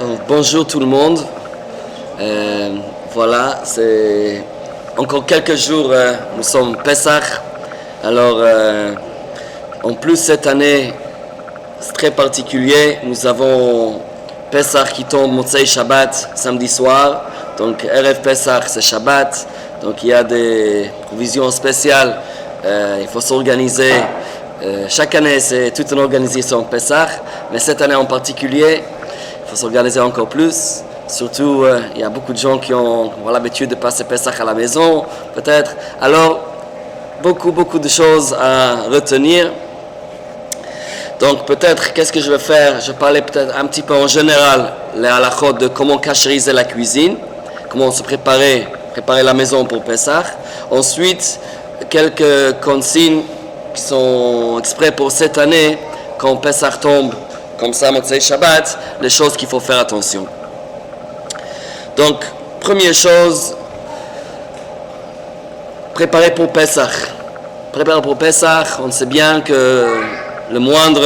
Donc, bonjour tout le monde. Voilà, c'est encore quelques jours, nous sommes Pessah. Alors, en plus cette année, c'est très particulier. Nous avons Pessah qui tombe Motzei Shabbat samedi soir. Donc, Erev Pessah, c'est Shabbat. Donc, il y a des provisions spéciales. Il faut s'organiser. Chaque année, c'est toute une organisation Pessah. Mais cette année en particulier, il faut s'organiser encore plus. Surtout, il y a beaucoup de gens qui ont l'habitude de passer Pessah à la maison, peut-être. Alors, beaucoup de choses à retenir. Donc, peut-être, qu'est-ce que je vais faire? Je vais parler peut-être un petit peu en général, les halachot de comment cachériser la cuisine, comment se préparer la maison pour Pessah. Ensuite, quelques consignes qui sont exprès pour cette année, quand Pessah tombe, comme ça, Motzei Shabbat, les choses qu'il faut faire attention. Donc, première chose, préparer pour Pessah. Préparer pour Pessah, on sait bien que le moindre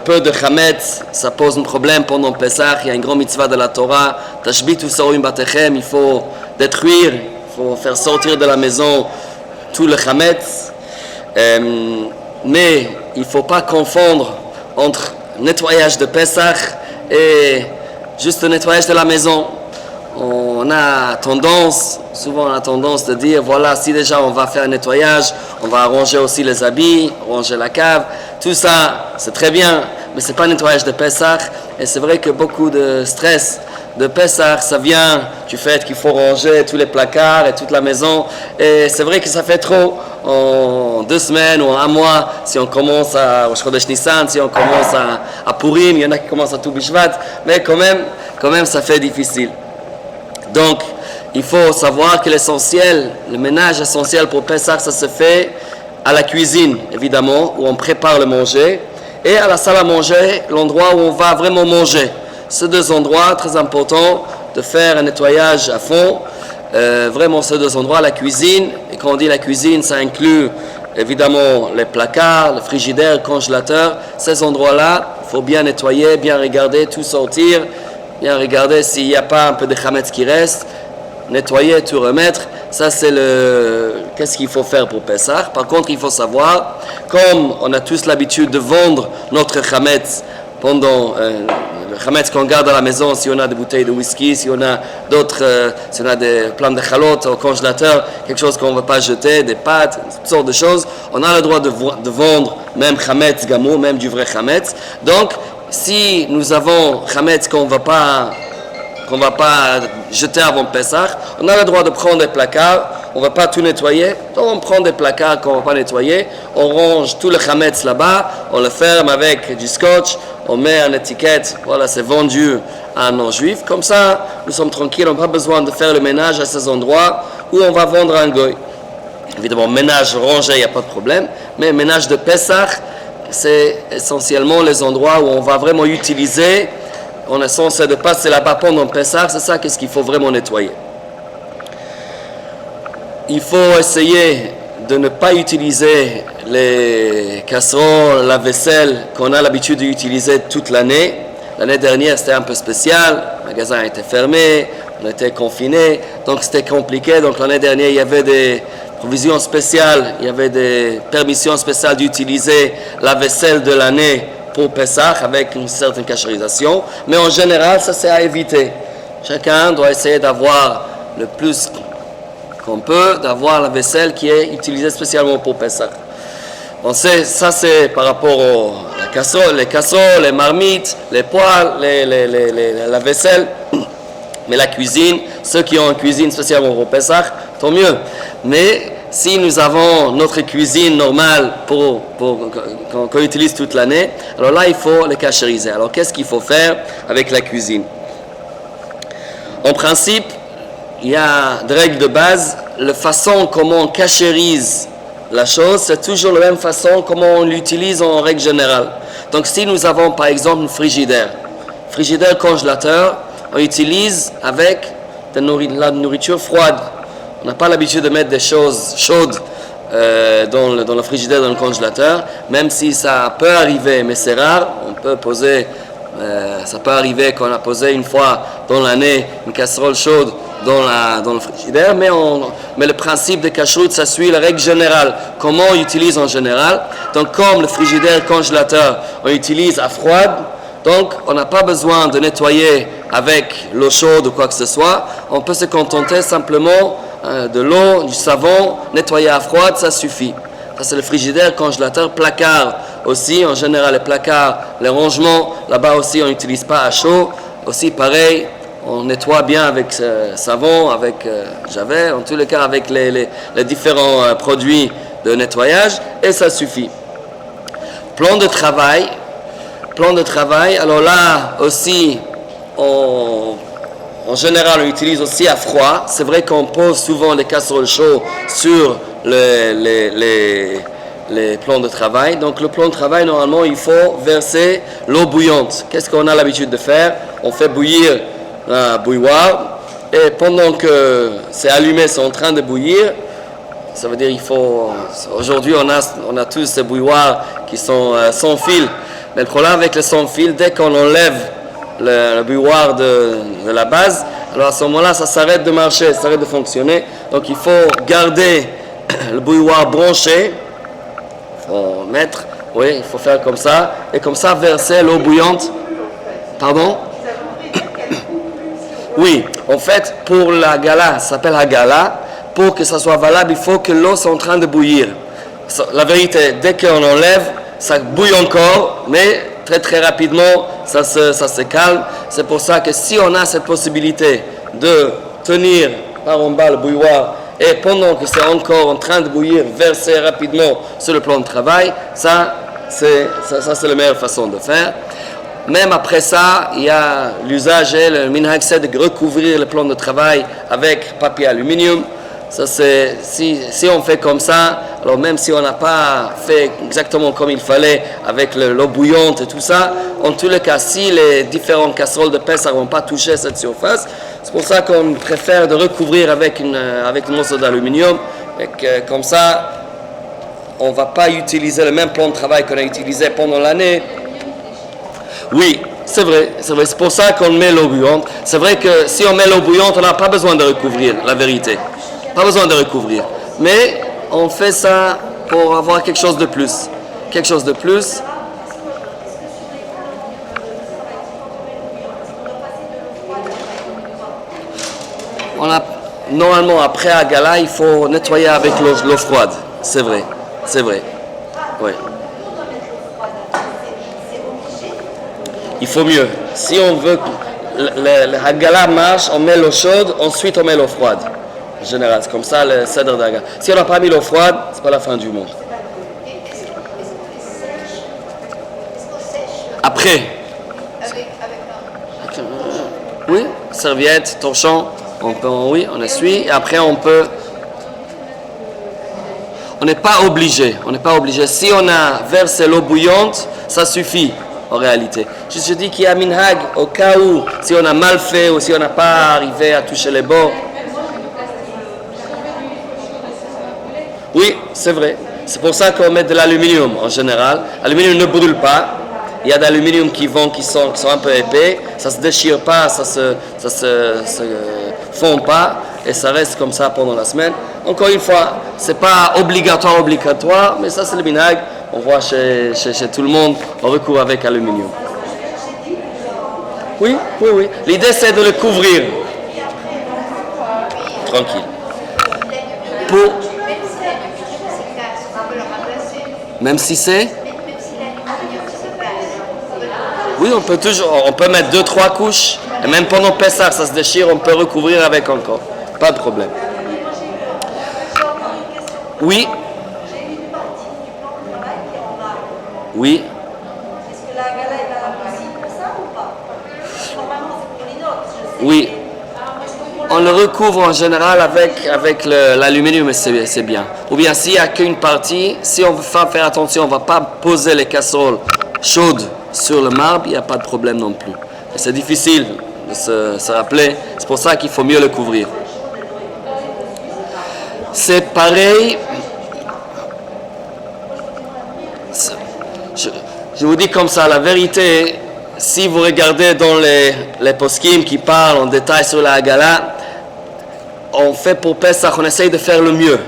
peu de chametz, ça pose un problème pendant Pessah. Il y a une grande mitzvah de la Torah, Tashbitu Saorim Batechem, il faut détruire, il faut faire sortir de la maison tout le chametz. Mais il ne faut pas confondre entre nettoyage de Pessah et juste le nettoyage de la maison. Souvent on a tendance de dire, voilà, si déjà on va faire un nettoyage, on va arranger aussi les habits, ranger la cave, tout ça, c'est très bien, mais c'est pas un nettoyage de Pessah. Et c'est vrai que beaucoup de stress de Pessah, ça vient du fait qu'il faut ranger tous les placards et toute la maison. Et c'est vrai que ça fait trop en 2 semaines ou en 1 mois, si on commence à Rosh Chodesh Nissan, si on commence à Purim, il y en a qui commencent à Tu Bishvat, mais quand même ça fait difficile. Donc, il faut savoir que l'essentiel, le ménage essentiel pour Pessah, ça se fait à la cuisine, évidemment, où on prépare le manger, et à la salle à manger, l'endroit où on va vraiment manger. Ces 2 endroits, très importants, de faire un nettoyage à fond. Vraiment, ces 2 endroits, la cuisine, et quand on dit la cuisine, ça inclut évidemment les placards, le frigidaire, le congélateur. Ces endroits-là, il faut bien nettoyer, bien regarder, tout sortir, bien regarder s'il n'y a pas un peu de chametz qui reste, nettoyer, tout remettre. Ça, c'est qu'est-ce qu'il faut faire pour Pessah. Par contre, il faut savoir, comme on a tous l'habitude de vendre notre chametz pendant le chametz qu'on garde à la maison, si on a des bouteilles de whisky, si on a si on a des plans de chalotes au congélateur, quelque chose qu'on ne veut pas jeter, des pâtes, toutes sortes de choses, on a le droit de vendre même chametz gamou, même du vrai chametz. Donc, si nous avons chametz qu'on ne va pas jeter avant Pessah, on a le droit de prendre des placards, on ne va pas tout nettoyer, donc on prend des placards qu'on ne va pas nettoyer, on range tout le chametz là-bas, on le ferme avec du scotch, on met une étiquette, voilà, c'est vendu à un non-juif, comme ça nous sommes tranquilles, on n'a pas besoin de faire le ménage à ces endroits où on va vendre un goy. Évidemment, ménage rangé, il n'y a pas de problème, mais ménage de Pessah, c'est essentiellement les endroits où on va vraiment utiliser. On est censé de passer là-bas pendant Pessah, c'est ça qu'est-ce qu'il faut vraiment nettoyer. Il faut essayer de ne pas utiliser les casseroles, la vaisselle qu'on a l'habitude d'utiliser toute l'année. L'année dernière, c'était un peu spécial, le magasin était fermé, on était confinés, donc c'était compliqué. Donc l'année dernière, il y avait des provisions spéciales, il y avait des permissions spéciales d'utiliser la vaisselle de l'année pour Pessah avec une certaine cachérisation, mais en général, ça c'est à éviter. Chacun doit essayer d'avoir le plus qu'on peut, d'avoir la vaisselle qui est utilisée spécialement pour Pessah. On sait, ça c'est par rapport les casseroles, les marmites, les poêles, la vaisselle, mais la cuisine, ceux qui ont une cuisine spécialement pour Pessah, tant mieux. Mais si nous avons notre cuisine normale qu'on utilise toute l'année, alors là, il faut les cachériser. Alors, qu'est-ce qu'il faut faire avec la cuisine? En principe, il y a des règles de base. La façon comment on cachérise la chose, c'est toujours la même façon comment on l'utilise en règle générale. Donc, si nous avons, par exemple, un frigidaire congélateur, on utilise avec de la nourriture froide. On n'a pas l'habitude de mettre des choses chaudes dans le frigidaire, dans le congélateur, même si ça peut arriver, mais c'est rare. On peut poser Ça peut arriver qu'on a posé une fois dans l'année une casserole chaude dans le frigidaire, mais le principe de cacheroute, ça suit la règle générale. Comment on utilise en général? Donc, comme le frigidaire congélateur, on utilise à froide, donc on n'a pas besoin de nettoyer avec l'eau chaude ou quoi que ce soit. On peut se contenter simplement de l'eau, du savon, nettoyer à froide, ça suffit. Ça, c'est le frigidaire, congélateur, placard aussi. En général, les placards, les rangements, là-bas aussi, on n'utilise pas à chaud. Aussi, pareil, on nettoie bien avec savon, avec javel, en tous les cas avec les différents produits de nettoyage, et ça suffit. Plan de travail, alors là aussi, en général, on utilise aussi à froid. C'est vrai qu'on pose souvent les casseroles chaudes sur les plans de travail. Donc le plan de travail, normalement, il faut verser l'eau bouillante. Qu'est-ce qu'on a l'habitude de faire? On fait bouillir la bouilloire, et pendant que c'est allumé, c'est en train de bouillir. Ça veut dire aujourd'hui on a tous ces bouilloires qui sont sans fil. Mais le problème avec les sans fil, dès qu'on enlève le bouilloire de la base, alors à ce moment-là, ça s'arrête de marcher, ça s'arrête de fonctionner. Donc il faut garder le bouilloire branché. Il faut faire comme ça, et comme ça verser l'eau bouillante. Pardon? Oui, en fait, pour la gala, ça s'appelle la gala. Pour que ça soit valable, il faut que l'eau soit en train de bouillir. La vérité, dès qu'on enlève, ça bouille encore, mais très très rapidement, ça se calme. C'est pour ça que si on a cette possibilité de tenir par en bas le bouilloire, et pendant que c'est encore en train de bouillir, verser rapidement sur le plan de travail, ça c'est la meilleure façon de faire. Même après ça, il y a l'usage, le minhag, c'est de recouvrir le plan de travail avec papier aluminium. Ça, c'est, si on fait comme ça, alors même si on n'a pas fait exactement comme il fallait avec l'eau bouillante et tout ça, en tous les cas, si les différentes casseroles de Pessah n'ont pas touché cette surface, c'est pour ça qu'on préfère de recouvrir avec un morceau d'aluminium. Et comme ça, on ne va pas utiliser le même plan de travail qu'on a utilisé pendant l'année. Oui, c'est vrai, c'est pour ça qu'on met l'eau bouillante. C'est vrai que si on met l'eau bouillante, on n'a pas besoin de recouvrir, la vérité. Pas besoin de recouvrir. Mais on fait ça pour avoir quelque chose de plus. Quelque chose de plus. Normalement, après à gala, il faut nettoyer avec l'eau froide. C'est vrai. Oui. Il faut mieux. Si on veut que le hagala marche, on met l'eau chaude, ensuite on met l'eau froide. En général, c'est comme ça le cèdre d'Hagala. Si on n'a pas mis l'eau froide, c'est pas la fin du monde. Après. Oui, serviette, torchon, on essuie. Et après on peut. On n'est pas obligé. Si on a versé l'eau bouillante, ça suffit. En réalité, je dis qu'il y a minhag au cas où, si on a mal fait ou si on n'a pas arrivé à toucher les bords. Oui, c'est vrai. C'est pour ça qu'on met de l'aluminium en général. L'aluminium ne brûle pas. Il y a de l'aluminium qui sont un peu épais. Ça se déchire pas, ça se fond pas et ça reste comme ça pendant la semaine. Encore une fois, c'est pas obligatoire, mais ça c'est le minhag. On voit chez tout le monde, on recourt avec aluminium. Oui. L'idée c'est de le couvrir. Tranquille. Même si c'est? Oui, on peut mettre 2-3 couches. Et même pendant Pessah, ça se déchire, on peut recouvrir avec encore. Pas de problème. Oui. Oui. Est-ce que la gala est valable aussi pour ça ou pas? Normalement, c'est pour les notes, je sais. Oui. On le recouvre en général avec l'aluminium, mais c'est bien. Ou bien s'il n'y a qu'une partie, si on veut faire attention, on ne va pas poser les casseroles chaudes sur le marbre, il n'y a pas de problème non plus. Et c'est difficile de se rappeler, c'est pour ça qu'il faut mieux le couvrir. C'est pareil. Je vous dis comme ça, la vérité, si vous regardez dans les poskim qui parlent en détail sur la Hagala, on fait pour Pesach, on essaye de faire le mieux.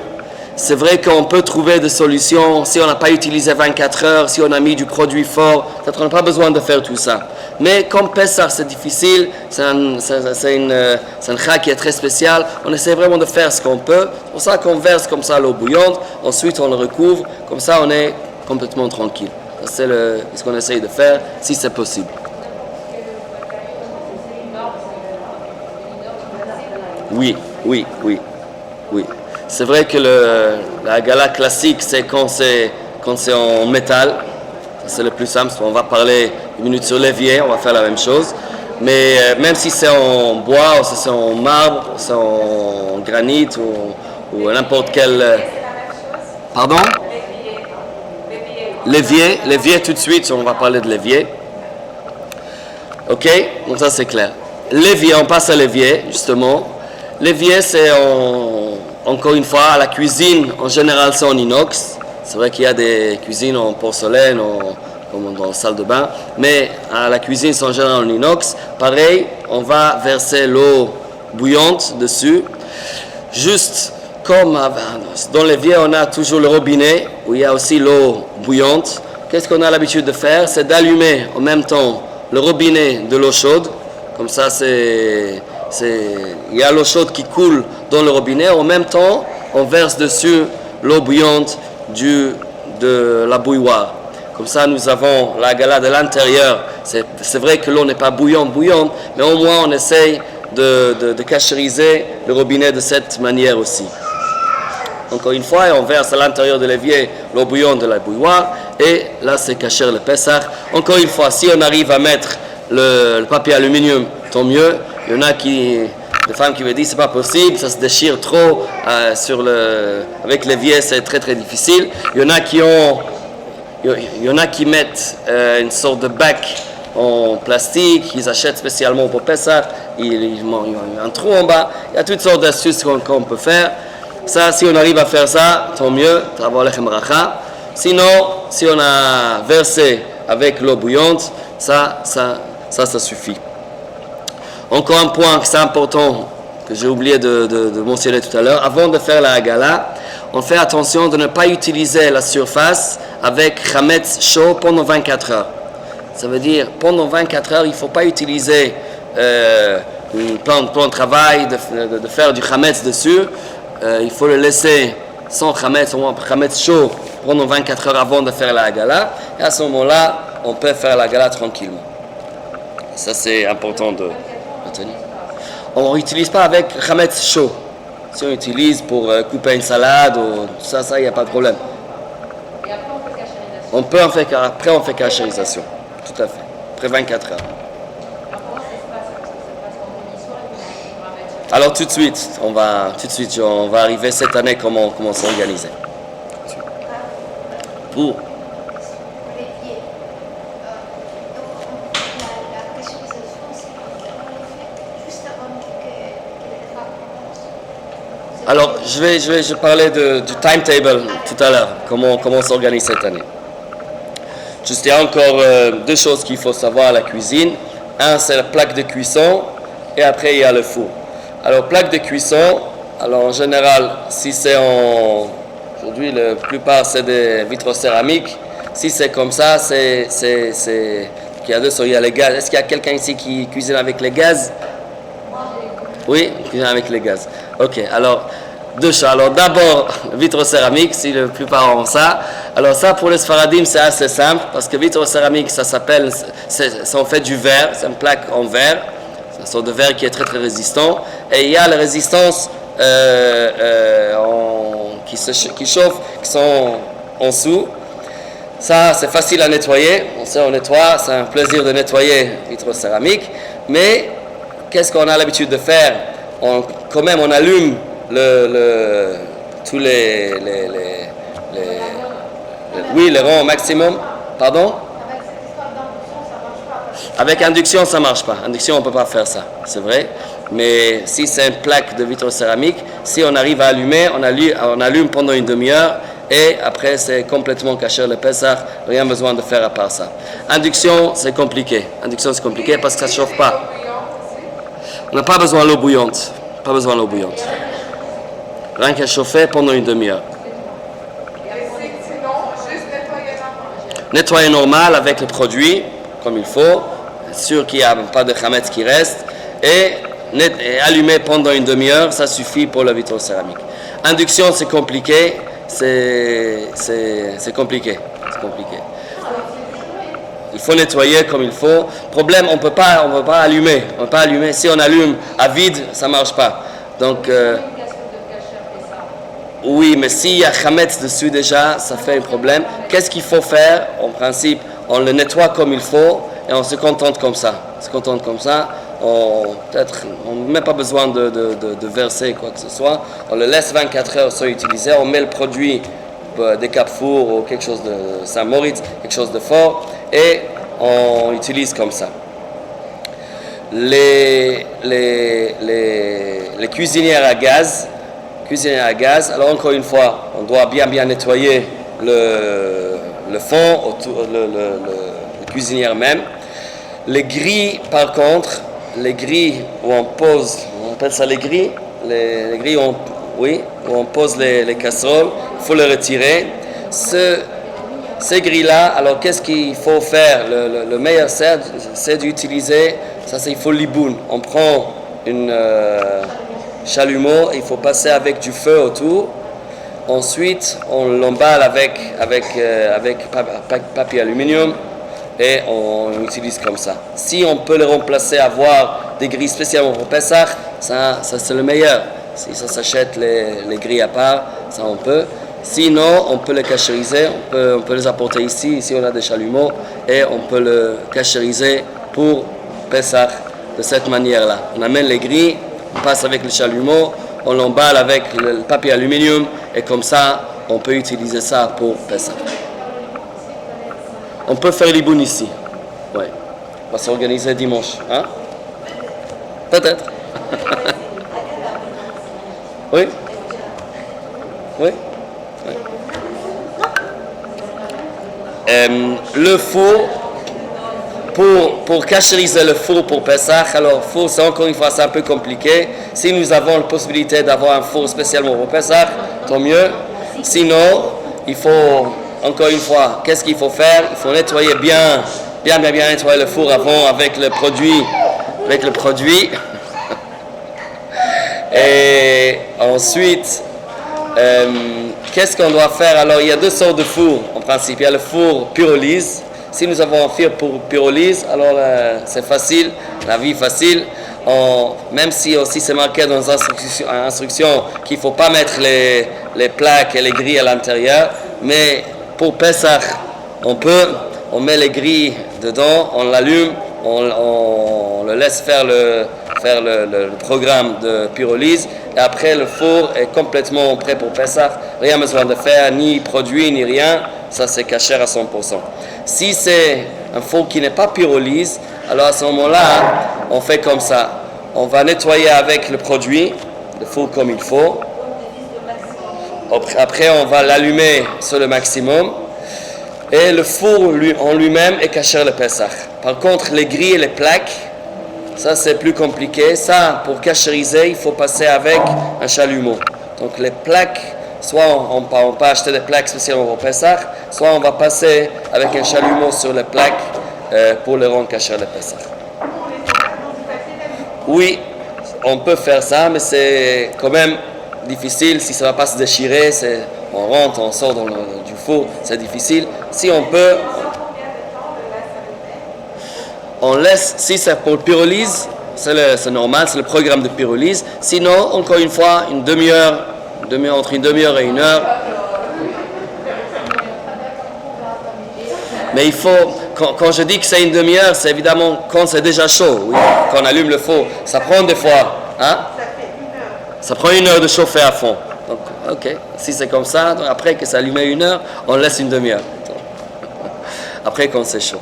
C'est vrai qu'on peut trouver des solutions si on n'a pas utilisé 24 heures, si on a mis du produit fort, peut-être on n'a pas besoin de faire tout ça. Mais comme Pesach c'est difficile, c'est un chag qui est très spécial, on essaie vraiment de faire ce qu'on peut. C'est pour ça qu'on verse comme ça l'eau bouillante, ensuite on le recouvre, comme ça on est complètement tranquille. C'est ce qu'on essaye de faire, si c'est possible. Oui. C'est vrai que la Hagala classique, c'est quand c'est en métal. C'est le plus simple. On va parler une minute sur l'évier, on va faire la même chose. Mais même si c'est en bois, ou si c'est en marbre, ou c'est en granit, ou n'importe quel... Pardon? L'évier tout de suite, on va parler de l'évier. Ok? Donc ça c'est clair. L'évier, on passe à l'évier, justement. L'évier, c'est encore une fois, à la cuisine, en général, c'est en inox. C'est vrai qu'il y a des cuisines en porcelaine, comme dans la salle de bain. Mais à la cuisine, c'est en général en inox. Pareil, on va verser l'eau bouillante dessus. Juste comme dans l'évier, on a toujours le robinet, où il y a aussi l'eau bouillante. Qu'est-ce qu'on a l'habitude de faire? C'est d'allumer en même temps le robinet de l'eau chaude. Comme ça, il y a l'eau chaude qui coule dans le robinet. En même temps, on verse dessus l'eau bouillante de la bouilloire. Comme ça, nous avons la Hagala de l'intérieur. C'est vrai que l'eau n'est pas bouillante, mais au moins on essaye de cachériser le robinet de cette manière aussi. Encore une fois, on verse à l'intérieur de l'évier l'eau bouillante de la bouilloire. Et là, c'est cacher le Pessah. Encore une fois, si on arrive à mettre le papier aluminium, tant mieux. Il y en a des femmes qui me disent c'est pas possible, ça se déchire trop avec l'évier, c'est très très difficile. Il y en a qui mettent une sorte de bac en plastique, ils achètent spécialement pour Pessah, il y a un trou en bas. Il y a toutes sortes d'astuces qu'on peut faire. Ça, si on arrive à faire ça, tant mieux. Sinon, si on a versé avec l'eau bouillante, ça suffit. Encore un point que c'est important, que j'ai oublié de mentionner tout à l'heure. Avant de faire la Hagala, on fait attention de ne pas utiliser la surface avec chametz chaud pendant 24 heures. Ça veut dire, pendant 24 heures, il ne faut pas utiliser un plan de travail, de faire du chametz dessus. Il faut le laisser sans chametz, au moins chametz chaud, pendant 24 heures avant de faire la Hagala. Et à ce moment-là, on peut faire la Hagala tranquillement. Ça, c'est important de retenir. On n'utilise pas avec chametz chaud. Si on utilise pour couper une salade, ou ça, il n'y a pas de problème. Et après, on fait cachérisation. Après, on fait cachérisation. Tout à fait. Après 24 heures. Alors, comment ça se passe? Ça se passe en bénisson et on va mettre... Alors, tout de suite, on va arriver cette année comment s'organiser. Pour L'évier. Donc, la cachérisation, c'est on le fait juste avant que les draps commencent. Alors, je parlais du timetable tout à l'heure, comment s'organise cette année. Juste, il y a encore deux choses qu'il faut savoir à la cuisine. Un, c'est la plaque de cuisson, et après, il y a le four. Alors, plaque de cuisson, alors en général, si c'est aujourd'hui, la plupart, c'est des vitres céramiques. Si c'est comme ça, il y a les gaz. Est-ce qu'il y a quelqu'un ici qui cuisine avec les gaz? Oui, cuisine avec les gaz. Ok, alors, deux choses. Alors, d'abord, vitre céramique, si la plupart ont ça. Alors, ça, pour les Sfaradim, c'est assez simple, parce que vitre céramique, ça en fait du verre, c'est une plaque en verre. C'est une sorte de verre qui est très, très résistant. Et il y a les résistances qui chauffent, qui sont en dessous. Ça, c'est facile à nettoyer. On nettoie, c'est un plaisir de nettoyer vitre céramique. Mais, qu'est-ce qu'on a l'habitude de faire? Quand même, on allume tous les ronds au maximum. Pardon? Avec cette histoire d'induction, ça marche pas. Avec induction, ça marche pas. Induction, on peut pas faire ça, c'est vrai. Mais si c'est une plaque de vitre céramique, si on arrive à allumer, on allume pendant une demi-heure et après c'est complètement caché le Pessah, rien besoin de faire à part ça. Induction, c'est compliqué. Induction, c'est compliqué parce que ça ne chauffe pas. On n'a pas besoin de l'eau bouillante. Pas besoin de l'eau bouillante. Rien qu'à chauffer pendant une demi-heure. Nettoyer normal avec le produit, comme il faut, sûr qu'il n'y a pas de chametz qui reste, et allumer pendant une demi-heure, ça suffit pour la vitrocéramique. Induction, c'est compliqué, c'est compliqué. Il faut nettoyer comme il faut. Problème, on peut pas allumer. On peut pas allumer. Si on allume à vide, ça marche pas. Donc oui, mais s'il y a chametz dessus déjà, ça fait un problème. Qu'est-ce qu'il faut faire? En principe, on le nettoie comme il faut et on se contente comme ça. On n'a même pas besoin de verser quoi que ce soit. On le laisse 24 heures soit utilisé. On met le produit des Carrefour ou quelque chose de Saint-Moritz, quelque chose de fort, et on utilise comme ça. Les cuisinières à gaz, alors encore une fois, on doit bien nettoyer le fond, le cuisinière même. Les grilles, par contre, les grilles où on pose, on appelle ça les grilles où on pose les casseroles, il faut les retirer. Ces grilles-là, alors qu'est-ce qu'il faut faire? Le meilleur c'est d'utiliser, il faut l'iboun. On prend une chalumeau, il faut passer avec du feu autour. Ensuite, on l'emballe avec papier aluminium et on utilise comme ça. Si on peut le remplacer, avoir des grilles spécialement pour Pessah, ça c'est le meilleur. Si ça s'achète les grilles à part, ça on peut. Sinon, on peut les cachériser, on peut les apporter ici. Ici, on a des chalumeaux et on peut le cachériser pour Pessah de cette manière-là. On amène les grilles, on passe avec le chalumeau, on l'emballe avec le papier aluminium et comme ça, on peut utiliser ça pour Pessah. On peut faire l'iboun ici. Ouais. On va s'organiser dimanche. Hein? Peut-être. Oui? Oui? Le four, pour cachériser le four pour Pessah, alors four c'est encore une fois c'est un peu compliqué. Si nous avons la possibilité d'avoir un four spécialement pour Pessah, tant mieux. Sinon, il faut, encore une fois, qu'est-ce qu'il faut faire? Il faut nettoyer bien nettoyer le four avant avec le produit. Et ensuite, qu'est-ce qu'on doit faire? Alors, il y a deux sortes de fours, en principe. Il y a le four pyrolyse. Si nous avons un four pour pyrolyse, alors c'est facile, la vie facile. Même si aussi c'est marqué dans l'instruction qu'il ne faut pas mettre les plaques et les grilles à l'intérieur. Mais pour Pessah, on met les grilles dedans, on l'allume, on le laisse faire le programme de pyrolyse. Et après, le four est complètement prêt pour Pessah. Rien besoin de faire, ni produit, ni rien. Ça, c'est caché à 100%. Si c'est un four qui n'est pas pyrolyse, alors à ce moment-là, on fait comme ça. On va nettoyer avec le produit, le four comme il faut. Après, on va l'allumer sur le maximum. Et le four en lui-même est caché le Pessah. Par contre, les grilles et les plaques, ça c'est plus compliqué. Ça, pour cachériser, il faut passer avec un chalumeau. Donc les plaques, soit on peut acheter des plaques spécialement pour Pessah, soit on va passer avec un chalumeau sur les plaques pour les rendre cachères le Pessah. Oui, on peut faire ça, mais c'est quand même difficile. Si ça ne va pas se déchirer, on rentre, on sort du four, c'est difficile. Si on peut, on laisse, si c'est pour le pyrolyse, c'est normal, c'est le programme de pyrolyse. Sinon, encore une fois, une demi-heure, entre une demi-heure et une heure. Mais il faut, quand je dis que c'est une demi-heure, c'est évidemment quand c'est déjà chaud, oui, quand on allume le four. Ça prend des fois, hein? Ça prend une heure de chauffer à fond. Donc, ok, si c'est comme ça, donc après que ça allumé une heure, on laisse une demi-heure. Après quand c'est chaud.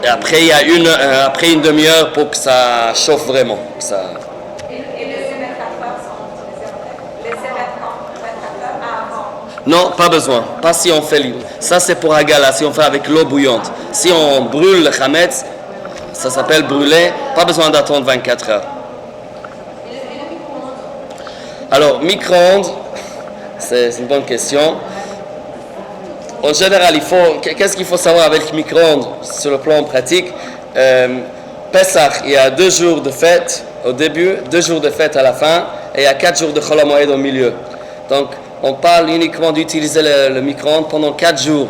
Et après, il y a après une demi-heure pour que ça chauffe vraiment. Que ça... Et le Non, pas besoin. Pas si on fait ça c'est pour Hagala, si on fait avec l'eau bouillante. Si on brûle le chametz, ça s'appelle brûler, pas besoin d'attendre 24 heures. Alors, micro-ondes, c'est une bonne question. En général, qu'est-ce qu'il faut savoir avec le micro-ondes sur le plan pratique? Pessah, il y a 2 jours de fête au début, 2 jours de fête à la fin, et il y a 4 jours de Chol HaMoed au milieu. Donc, on parle uniquement d'utiliser le micro-ondes pendant 4 jours.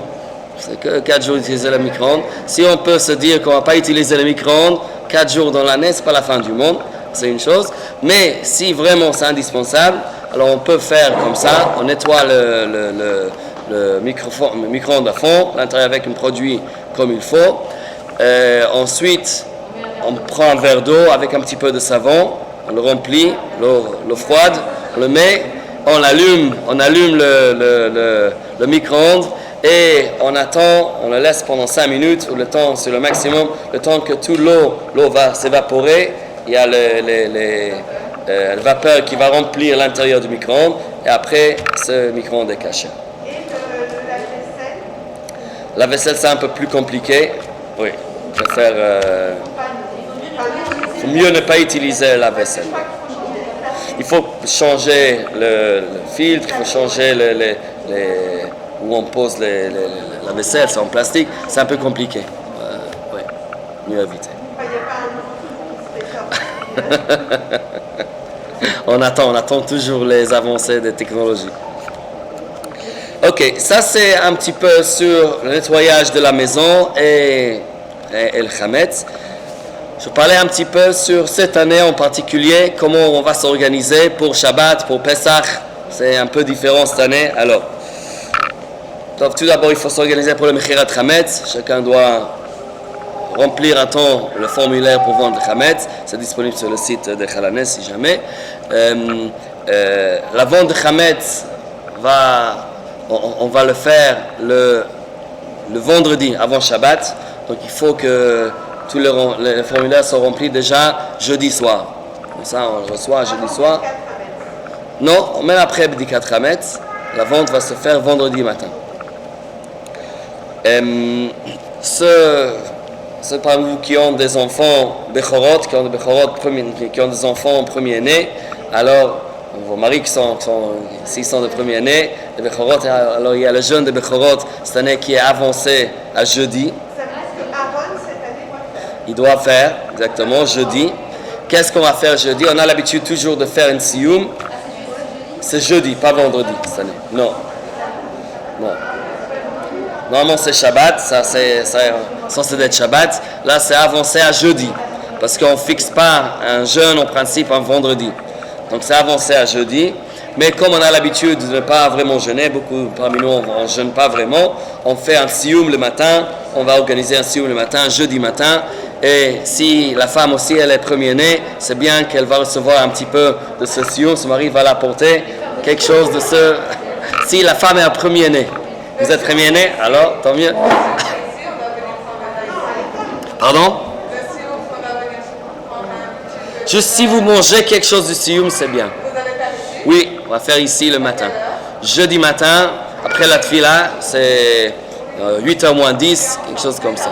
C'est que 4 jours d'utiliser le micro-ondes. Si on peut se dire qu'on ne va pas utiliser le micro-ondes 4 jours dans l'année, ce n'est pas la fin du monde, c'est une chose. Mais si vraiment c'est indispensable, alors on peut faire comme ça, on nettoie le micro-ondes à fond, l'intérieur avec un produit comme il faut. Ensuite, on prend un verre d'eau avec un petit peu de savon, on le remplit, l'eau froide, on le met, on allume le micro-ondes et on attend, on le laisse pendant 5 minutes, ou le temps, c'est le maximum, le temps que toute l'eau va s'évaporer, il y a la vapeur qui va remplir l'intérieur du micro-ondes et après ce micro-ondes est caché. Et la vaisselle? La vaisselle c'est un peu plus compliqué, oui, je préfère... Il faut mieux ne pas utiliser la vaisselle. Il faut changer le filtre, il faut changer où on pose la vaisselle, c'est en plastique, c'est un peu compliqué. Oui, mieux éviter. On attend toujours les avancées des technologies. Ok, ça c'est un petit peu sur le nettoyage de la maison et le chametz. Je parlais un petit peu sur cette année en particulier, comment on va s'organiser pour Shabbat, pour Pessah. C'est un peu différent cette année. Alors, tout d'abord, il faut s'organiser pour le Mechirat Chametz. Chacun doit remplir à temps le formulaire pour vendre le Chametz. C'est disponible sur le site de Chalanes si jamais. La vente de Chametz, on va le faire le vendredi avant Shabbat. Donc, il faut que tous les formulaires sont remplis déjà jeudi soir. Comme ça, on le reçoit jeudi soir. Non, même après Bdikat Chametz, la vente va se faire vendredi matin. Ceux parmi vous qui ont des enfants Bechorot, qui ont des enfants en premier-né, alors vos maris s'ils sont de premier-né, les Bechorot, alors il y a le jeûne de Bechorot cette année qui est avancé à jeudi. Il doit faire, exactement, jeudi. Qu'est-ce qu'on va faire jeudi? On a l'habitude toujours de faire une sioum. C'est jeudi, pas vendredi cette année. Non. Normalement, c'est Shabbat. Ça c'est censé être Shabbat. Là, c'est avancé à jeudi. Parce qu'on ne fixe pas un jeûne, en principe, un vendredi. Donc, c'est avancé à jeudi. Mais comme on a l'habitude de ne pas vraiment jeûner, beaucoup parmi nous, on ne jeûne pas vraiment. On fait un sioum le matin. On va organiser un sioum le matin, jeudi matin. Et si la femme aussi, elle est premier-née, c'est bien qu'elle va recevoir un petit peu de ce sioum. Son mari va l'apporter quelque chose de ce... Si la femme est un premier-né, vous êtes premier-né, alors tant mieux. Pardon? Juste si vous mangez quelque chose du sioum, c'est bien. Oui, on va faire ici le matin. Jeudi matin, après la tfila, c'est 8h moins 10, quelque chose comme ça.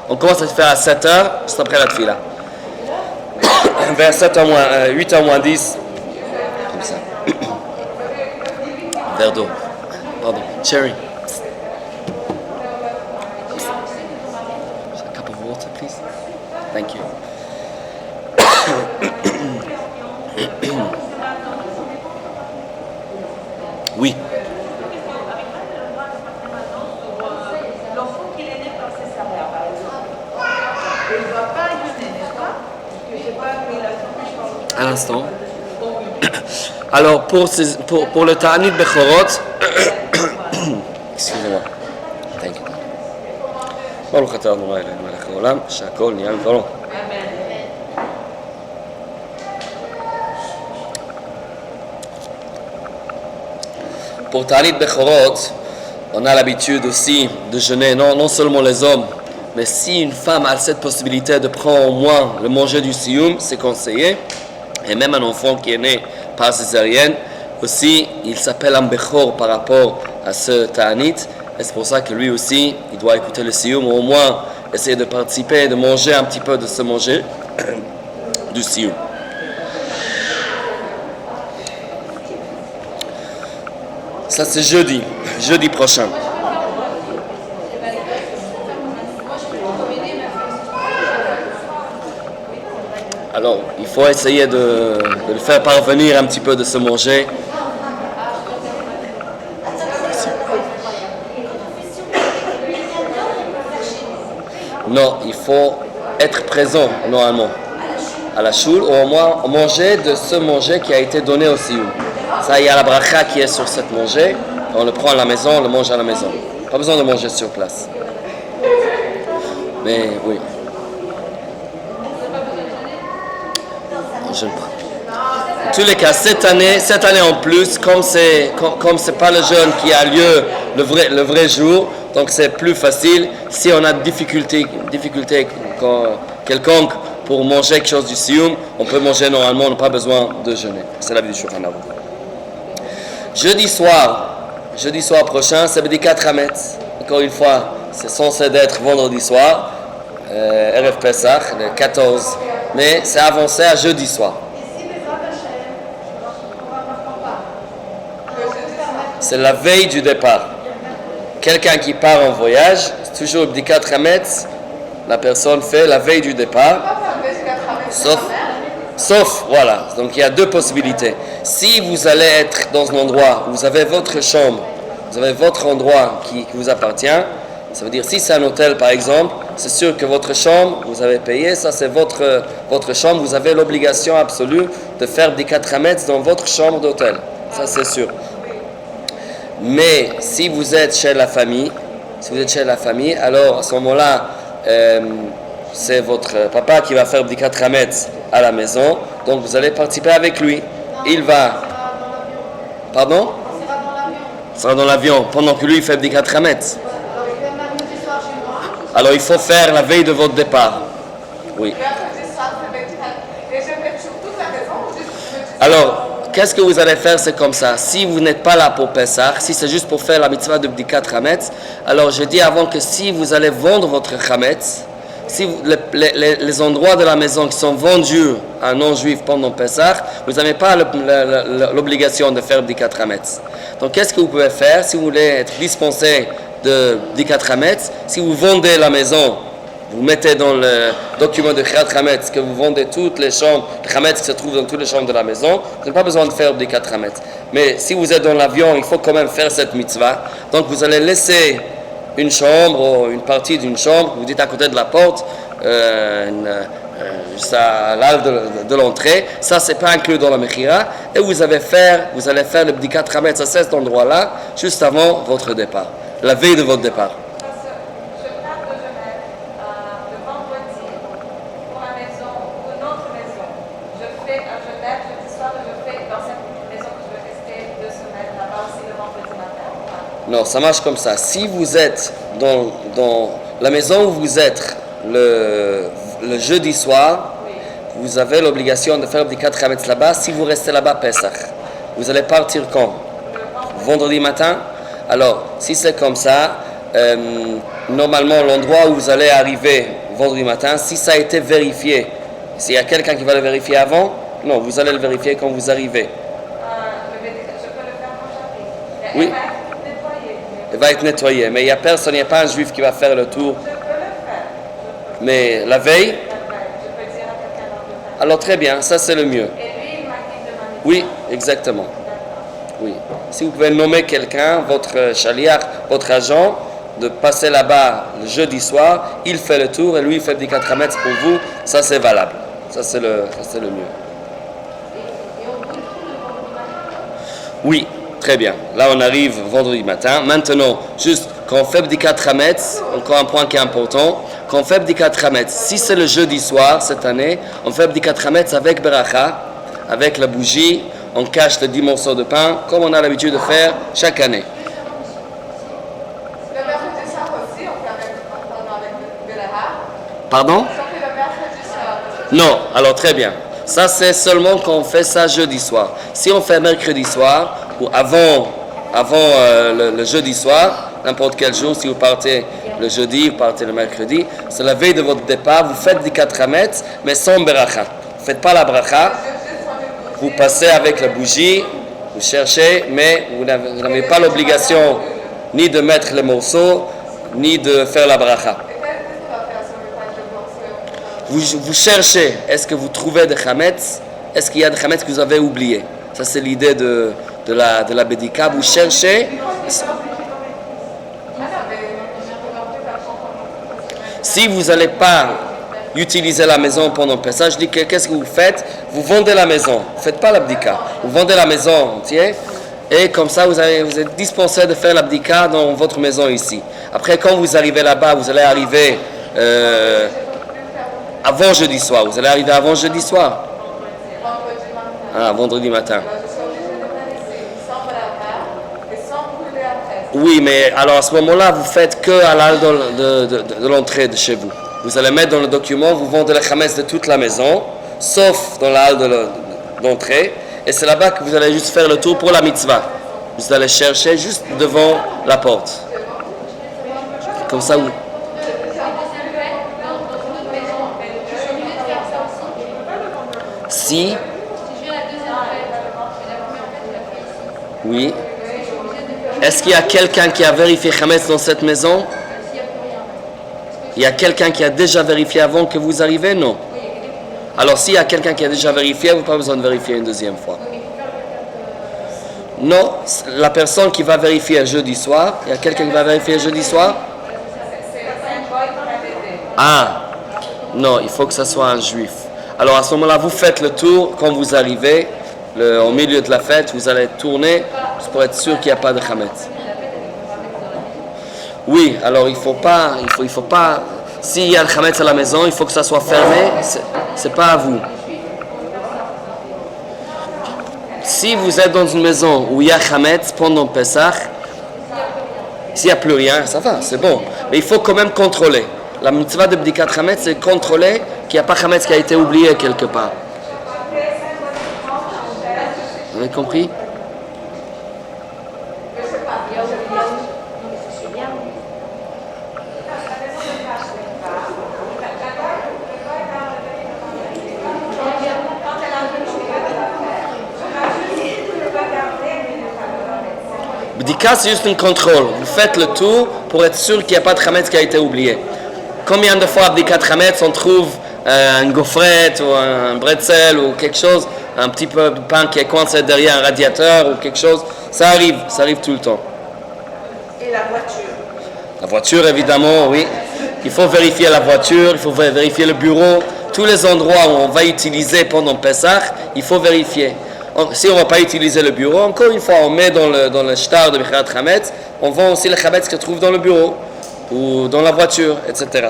On commence à se faire à 7h, juste après la tfila. Vers 8h moins 10, comme ça. Verre d'eau. Pardon. Cherry. A cup of water, please. Thank you. Oui. L'enfant qui est né par ses salaires, par exemple, il ne va pas jeûner, n'est-ce pas? Parce que je ne sais pas, il a son À l'instant. Alors, pour le Ta'anit Bechorot, excusez-moi. Thank you. Baruch atah Adonai Eloheinu melech haolam, שהכל נהיה בדברו. Pour Ta'anit Bechorot, on a l'habitude aussi de jeûner, non seulement les hommes, mais si une femme a cette possibilité de prendre au moins le manger du sioum, c'est conseillé. Et même un enfant qui est né par césarienne, aussi, il s'appelle un Bechor par rapport à ce Ta'anit. Et c'est pour ça que lui aussi, il doit écouter le Siyum, ou au moins essayer de participer, de manger un petit peu de ce manger du Siyum. Ça c'est jeudi prochain. Alors, il faut essayer de le faire parvenir un petit peu de ce manger. Non, il faut être présent normalement à la choule, ou au moins manger de ce manger qui a été donné au Siyum. Ça, il y a la bracha qui est sur cette manger. On le prend à la maison, on le mange à la maison. Pas besoin de manger sur place. Mais oui. Je ne pas. En tous les cas, cette année en plus, comme c'est pas le jeûne qui a lieu le vrai jour, donc c'est plus facile. Si on a difficulté quelconque pour manger quelque chose du Siyum, on peut manger normalement, on n'a pas besoin de jeûner. C'est la vie du Shulchan Aruch. Jeudi soir prochain, c'est Bdikat Hametz. Encore une fois, c'est censé être vendredi soir, Erev Pesach, le 14, mais c'est avancé à jeudi soir. C'est la veille du départ. Quelqu'un qui part en voyage, c'est toujours Bdikat Hametz, la personne fait la veille du départ, sauf, voilà, donc il y a deux possibilités. Si vous allez être dans un endroit où vous avez votre chambre, vous avez votre endroit qui vous appartient, ça veut dire si c'est un hôtel par exemple, c'est sûr que votre chambre, vous avez payé, ça c'est votre chambre, vous avez l'obligation absolue de faire des 4 mètres dans votre chambre d'hôtel, ça c'est sûr. Mais si vous êtes chez la famille, alors à ce moment-là, c'est votre papa qui va faire des 4 mètres à la maison, donc vous allez participer avec lui. Il va... Pardon? Il sera dans l'avion pendant que lui il fait des 4 mètres. Alors il faut faire la veille de votre départ. Oui. Alors, qu'est-ce que vous allez faire? C'est comme ça. Si vous n'êtes pas là pour Pessah, si c'est juste pour faire la mitzvah de Bdikat Hametz, alors je dis avant que si vous allez vendre votre Hametz, si les endroits de la maison qui sont vendus à un non-juif pendant Pessah, vous n'avez pas l'obligation de faire Bdikat Hametz. Donc qu'est-ce que vous pouvez faire si vous voulez être dispensé de Bdikat Hametz? Si vous vendez la maison, vous mettez dans le document de Khirat Hametz que vous vendez toutes les chambres de Hametz qui se trouvent dans toutes les chambres de la maison, vous n'avez pas besoin de faire Bdikat Hametz. Mais si vous êtes dans l'avion, il faut quand même faire cette mitzvah. Donc vous allez laisser une chambre ou une partie d'une chambre, vous dites à côté de la porte, juste à l'âle de l'entrée, ça c'est pas inclus dans la Mechira, et vous allez faire le Bdikat Hametz à cet endroit-là, juste avant votre départ, la veille de votre départ. Je pars de Genève le vendredi pour la maison ou une autre maison. Je fais à Genève, jeudi soir, je fais dans cette maison que je vais rester 2 semaines là-bas aussi le vendredi matin. Non, ça marche comme ça. Si vous êtes dans la maison où vous êtes le jeudi soir, vous avez l'obligation de faire des 4 Hametz là-bas. Si vous restez là-bas, Pesach, vous allez partir quand? Vendredi matin? Alors, si c'est comme ça, normalement, l'endroit où vous allez arriver vendredi matin, si ça a été vérifié, s'il y a quelqu'un qui va le vérifier avant, non, vous allez le vérifier quand vous arrivez. Je peux le faire quand j'arrive. Oui. Elle va être nettoyée. Il va être nettoyé, mais il n'y a personne, il n'y a pas un juif qui va faire le tour. Je peux le faire. Mais la veille, Je peux dire à quelqu'un d'autre de faire. alors très bien, ça c'est le mieux. Et lui, il m'a dit de m'inviter. Oui, exactement. Oui. Si vous pouvez nommer quelqu'un, votre shaliach, votre agent, de passer là-bas le jeudi soir, il fait le tour et lui il fait des 4 mètres pour vous, ça c'est valable. Ça c'est le mieux. Oui, très bien. Là on arrive vendredi matin. Maintenant, juste quand on fait des 4 mètres, encore un point qui est important, quand on fait des 4 mètres, si c'est le jeudi soir cette année, on fait des 4 mètres avec beracha, avec la bougie, on cache les 10 morceaux de pain, comme on a l'habitude de faire chaque année. Le mercredi soir aussi, on fait avec Belaha. Pardon? Si on fait le mercredi soir. Non, alors très bien. Ça, c'est seulement quand on fait ça jeudi soir. Si on fait mercredi soir ou avant le jeudi soir, n'importe quel jour, si vous partez le jeudi, vous partez le mercredi, c'est la veille de votre départ, vous faites du 4 hametz, mais sans beracha. Vous ne faites pas la bracha, vous passez avec la bougie, vous cherchez, mais vous n'avez pas l'obligation ni de mettre les morceaux, ni de faire la bracha. Vous cherchez, est-ce que vous trouvez des chametz? Est-ce qu'il y a des chametz que vous avez oubliés? Ça, c'est l'idée de la bédika. Vous cherchez. Si vous n'allez pas utiliser la maison pendant Pessah, je dis qu'est-ce que vous faites? Vous vendez la maison. Vous ne faites pas l'abdika. Vous vendez la maison entière. Et comme ça, vous êtes dispensé de faire l'abdika dans votre maison ici. Après, quand vous arrivez là-bas, vous allez arriver avant jeudi soir. Vous allez arriver avant jeudi soir. Ah, vendredi matin. Oui, mais alors à ce moment-là, vous faites que à l'âle de l'entrée de chez vous. Vous allez mettre dans le document, vous vendez le chametz de toute la maison, sauf dans la halle d'entrée. Et c'est là-bas que vous allez juste faire le tour pour la mitzvah. Vous allez chercher juste devant la porte. Comme ça, vous... Si... Oui. Est-ce qu'il y a quelqu'un qui a vérifié chametz dans cette maison? Il y a quelqu'un qui a déjà vérifié avant que vous arrivez? Non. Alors s'il y a quelqu'un qui a déjà vérifié, vous n'avez pas besoin de vérifier une deuxième fois. Non, la personne qui va vérifier jeudi soir, il y a quelqu'un qui va vérifier jeudi soir? Ah, non, il faut que ce soit un juif. Alors à ce moment-là, vous faites le tour quand vous arrivez. Au milieu de la fête, vous allez tourner pour être sûr qu'il n'y a pas de chametz. Oui, alors il faut pas. S'il y a le chametz à la maison, il faut que ça soit fermé. C'est pas à vous. Si vous êtes dans une maison où il y a chametz pendant Pessah, s'il n'y a plus rien, ça va, c'est bon. Mais il faut quand même contrôler. La mitzvah de bdikat chametz, c'est contrôler qu'il n'y a pas chametz qui a été oublié quelque part. Vous avez compris? Bdika, c'est juste un contrôle. Vous faites le tour pour être sûr qu'il n'y a pas de chametz qui a été oublié. Combien de fois à bdikat chametz on trouve une gaufrette ou un bretzel ou quelque chose, un petit peu de pain qui est coincé derrière un radiateur ou quelque chose? Ça arrive tout le temps. Et la voiture? La voiture, évidemment, oui. Il faut vérifier la voiture, il faut vérifier le bureau. Tous les endroits où on va utiliser pendant Pessah, il faut vérifier. Si on ne va pas utiliser le bureau, encore une fois, on met dans le shtar de Bichirat Chametz, on vend aussi le chametz qui se trouve dans le bureau ou dans la voiture, etc.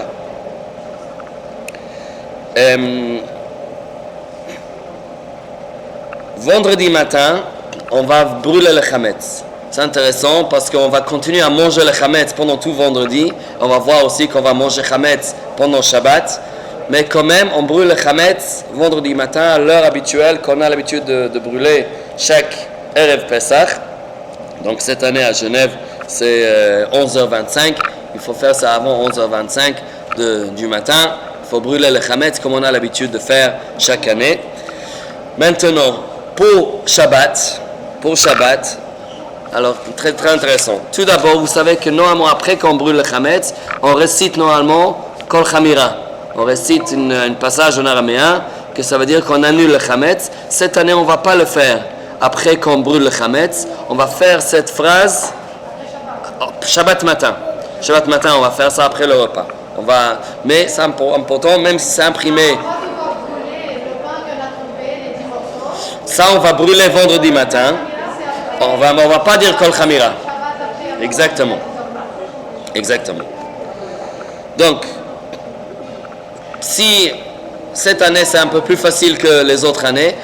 Vendredi matin, on va brûler le chametz. C'est intéressant parce qu'on va continuer à manger le chametz pendant tout vendredi. On va voir aussi qu'on va manger chametz pendant Shabbat. Mais quand même, on brûle le chametz vendredi matin à l'heure habituelle qu'on a l'habitude de brûler chaque Erev Pessah. Donc cette année à Genève, c'est 11h25. Il faut faire ça avant 11h25 du matin. Il faut brûler le chametz comme on a l'habitude de faire chaque année. Maintenant, pour Shabbat, alors très très intéressant. Tout d'abord, vous savez que normalement après qu'on brûle le chametz, on récite normalement Kol Chamira. On récite un passage en araméen que ça veut dire qu'on annule le chametz. Cette année, on ne va pas le faire après qu'on brûle le chametz. On va faire cette phrase Shabbat matin. Shabbat matin, on va faire ça après le repas. Mais c'est important, même si c'est imprimé. Ça, on va brûler vendredi matin. On va pas dire Kol Chamira. Exactement. Donc, si cette année c'est un peu plus facile que les autres années,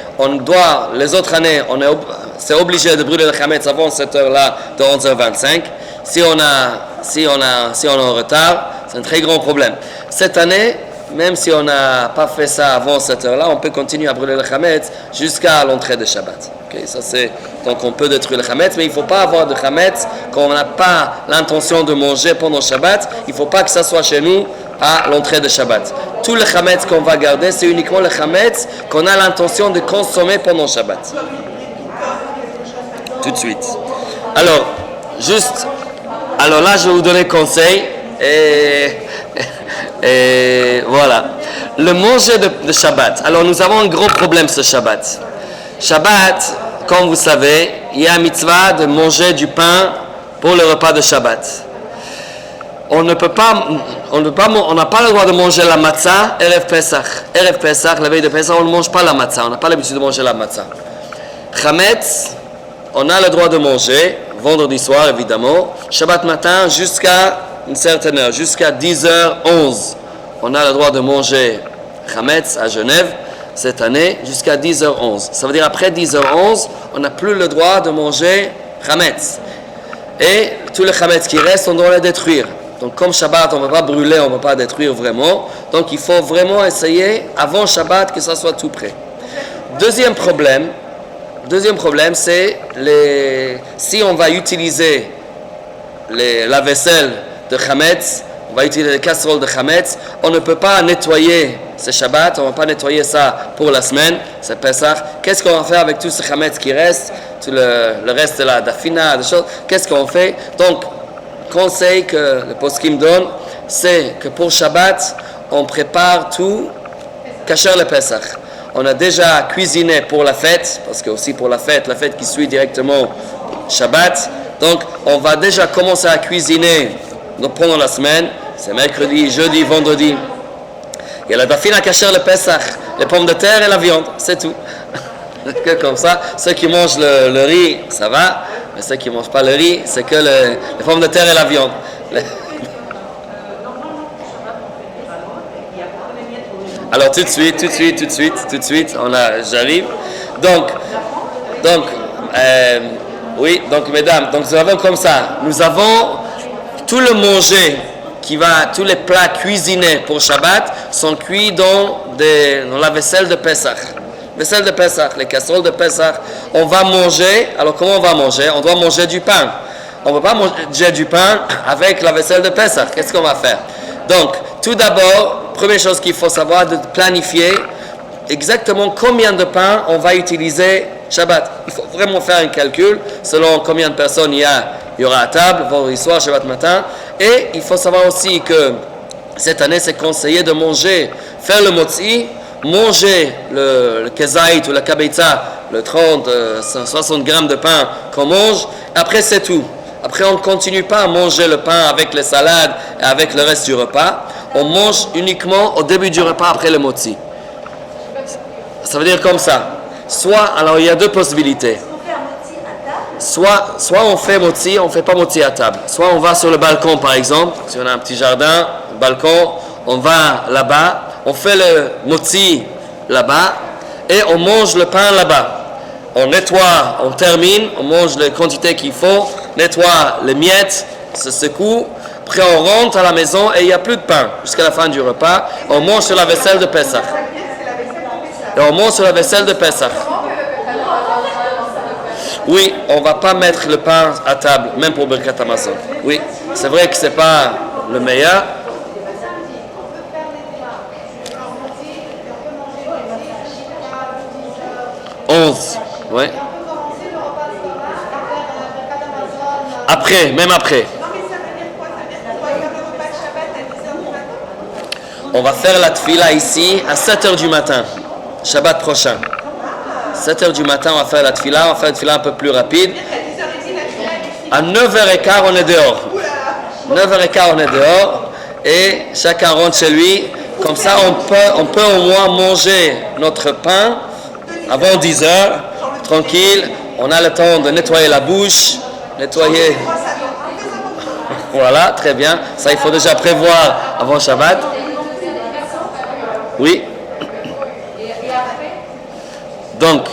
c'est obligé de brûler le chametz avant cette heure-là de 11h25. Si on est en retard, c'est un très grand problème. Cette année, même si on n'a pas fait ça avant cette heure-là, on peut continuer à brûler le Hametz jusqu'à l'entrée de Shabbat. Okay, ça c'est, donc on peut détruire le Hametz, mais il ne faut pas avoir de Hametz quand on n'a pas l'intention de manger pendant Shabbat. Il ne faut pas que ça soit chez nous à l'entrée de Shabbat. Tout le Hametz qu'on va garder, c'est uniquement le Hametz qu'on a l'intention de consommer pendant Shabbat. Tout de suite. Alors, là, je vais vous donner conseil. Et voilà. Le manger de Shabbat. Alors, nous avons un gros problème ce Shabbat. Shabbat, comme vous savez, il y a un mitzvah de manger du pain pour le repas de Shabbat. On n'a pas le droit de manger la matzah, Erev Pesach. Erev Pesach, la veille de Pesach, on ne mange pas la matzah. On n'a pas l'habitude de manger la matzah. Chametz, on a le droit de manger, vendredi soir évidemment, Shabbat matin jusqu'à une certaine heure, jusqu'à 10h11. On a le droit de manger Chametz à Genève cette année jusqu'à 10h11. Ça veut dire après 10h11, on n'a plus le droit de manger Chametz. Et tout le Chametz qui reste, on doit le détruire. Donc comme Shabbat, on ne va pas brûler, on ne va pas détruire vraiment. Donc il faut vraiment essayer avant Shabbat que ça soit tout prêt. Deuxième problème, c'est si on va utiliser la vaisselle de Chametz, on va utiliser les casseroles de Chametz, on ne peut pas nettoyer ce Shabbat, on ne va pas nettoyer ça pour la semaine, c'est Pesach. Qu'est-ce qu'on va faire avec tout ce Chametz qui reste, tout le reste de la dafina, des choses, qu'est-ce qu'on fait? Donc, conseil que le poskim donne, c'est que pour Shabbat, on prépare tout, kasher le Pesach. On a déjà cuisiné pour la fête, parce que aussi pour la fête qui suit directement Shabbat. Donc, on va déjà commencer à cuisiner pendant la semaine. C'est mercredi, jeudi, vendredi. Il y a la dafina kasher le Pesach, les pommes de terre et la viande, c'est tout. Comme ça, ceux qui mangent le riz, ça va. Mais ceux qui ne mangent pas le riz, c'est que les pommes de terre et la viande. Alors tout de suite, j'arrive. Donc, donc mesdames, donc nous avons comme ça, nous avons tout le manger tous les plats cuisinés pour Shabbat sont cuits dans la vaisselle de Pesach. Vaisselle de Pesach, les casseroles de Pesach, on va manger. Alors comment on va manger? On doit manger du pain. On ne peut pas manger du pain avec la vaisselle de Pesach. Qu'est-ce qu'on va faire? Donc, tout d'abord, première chose qu'il faut savoir, de planifier exactement combien de pain on va utiliser Shabbat. Il faut vraiment faire un calcul selon combien de personnes il y aura à table, vendredi soir, Shabbat matin. Et il faut savoir aussi que cette année, c'est conseillé de faire le motzi, manger le kezaït ou la kabetza, le 30, 60 grammes de pain qu'on mange, après c'est tout. Après on ne continue pas à manger le pain avec les salades et avec le reste du repas. On mange uniquement au début du repas après le motzi. Ça veut dire comme ça. Alors il y a deux possibilités. Soit on fait motzi, on ne fait pas motzi à table. Soit on va sur le balcon par exemple, si on a un petit jardin, balcon, on va là-bas. On fait le motzi là-bas et on mange le pain là-bas. On nettoie, on termine, on mange les quantités qu'il faut, nettoie les miettes, se secoue. Après on rentre à la maison et il n'y a plus de pain jusqu'à la fin du repas. On mange sur la vaisselle de Pesach. Et on mange sur la vaisselle de Pesach. Oui, on ne va pas mettre le pain à table, même pour Birkat Hamazon. Oui, c'est vrai que ce n'est pas le meilleur. 11, ouais. Après, même après. On va faire la tfila ici à 7h du matin, Shabbat prochain. 7h du matin, on va faire la tfila un peu plus rapide. À 9h15, on est dehors. 9h15, on est dehors. Et chacun rentre chez lui. Comme ça, on peut au moins manger notre pain avant 10h, tranquille. On a le temps de nettoyer la bouche, nettoyer. Voilà, très bien. Ça, il faut déjà prévoir avant Shabbat. Oui. Donc,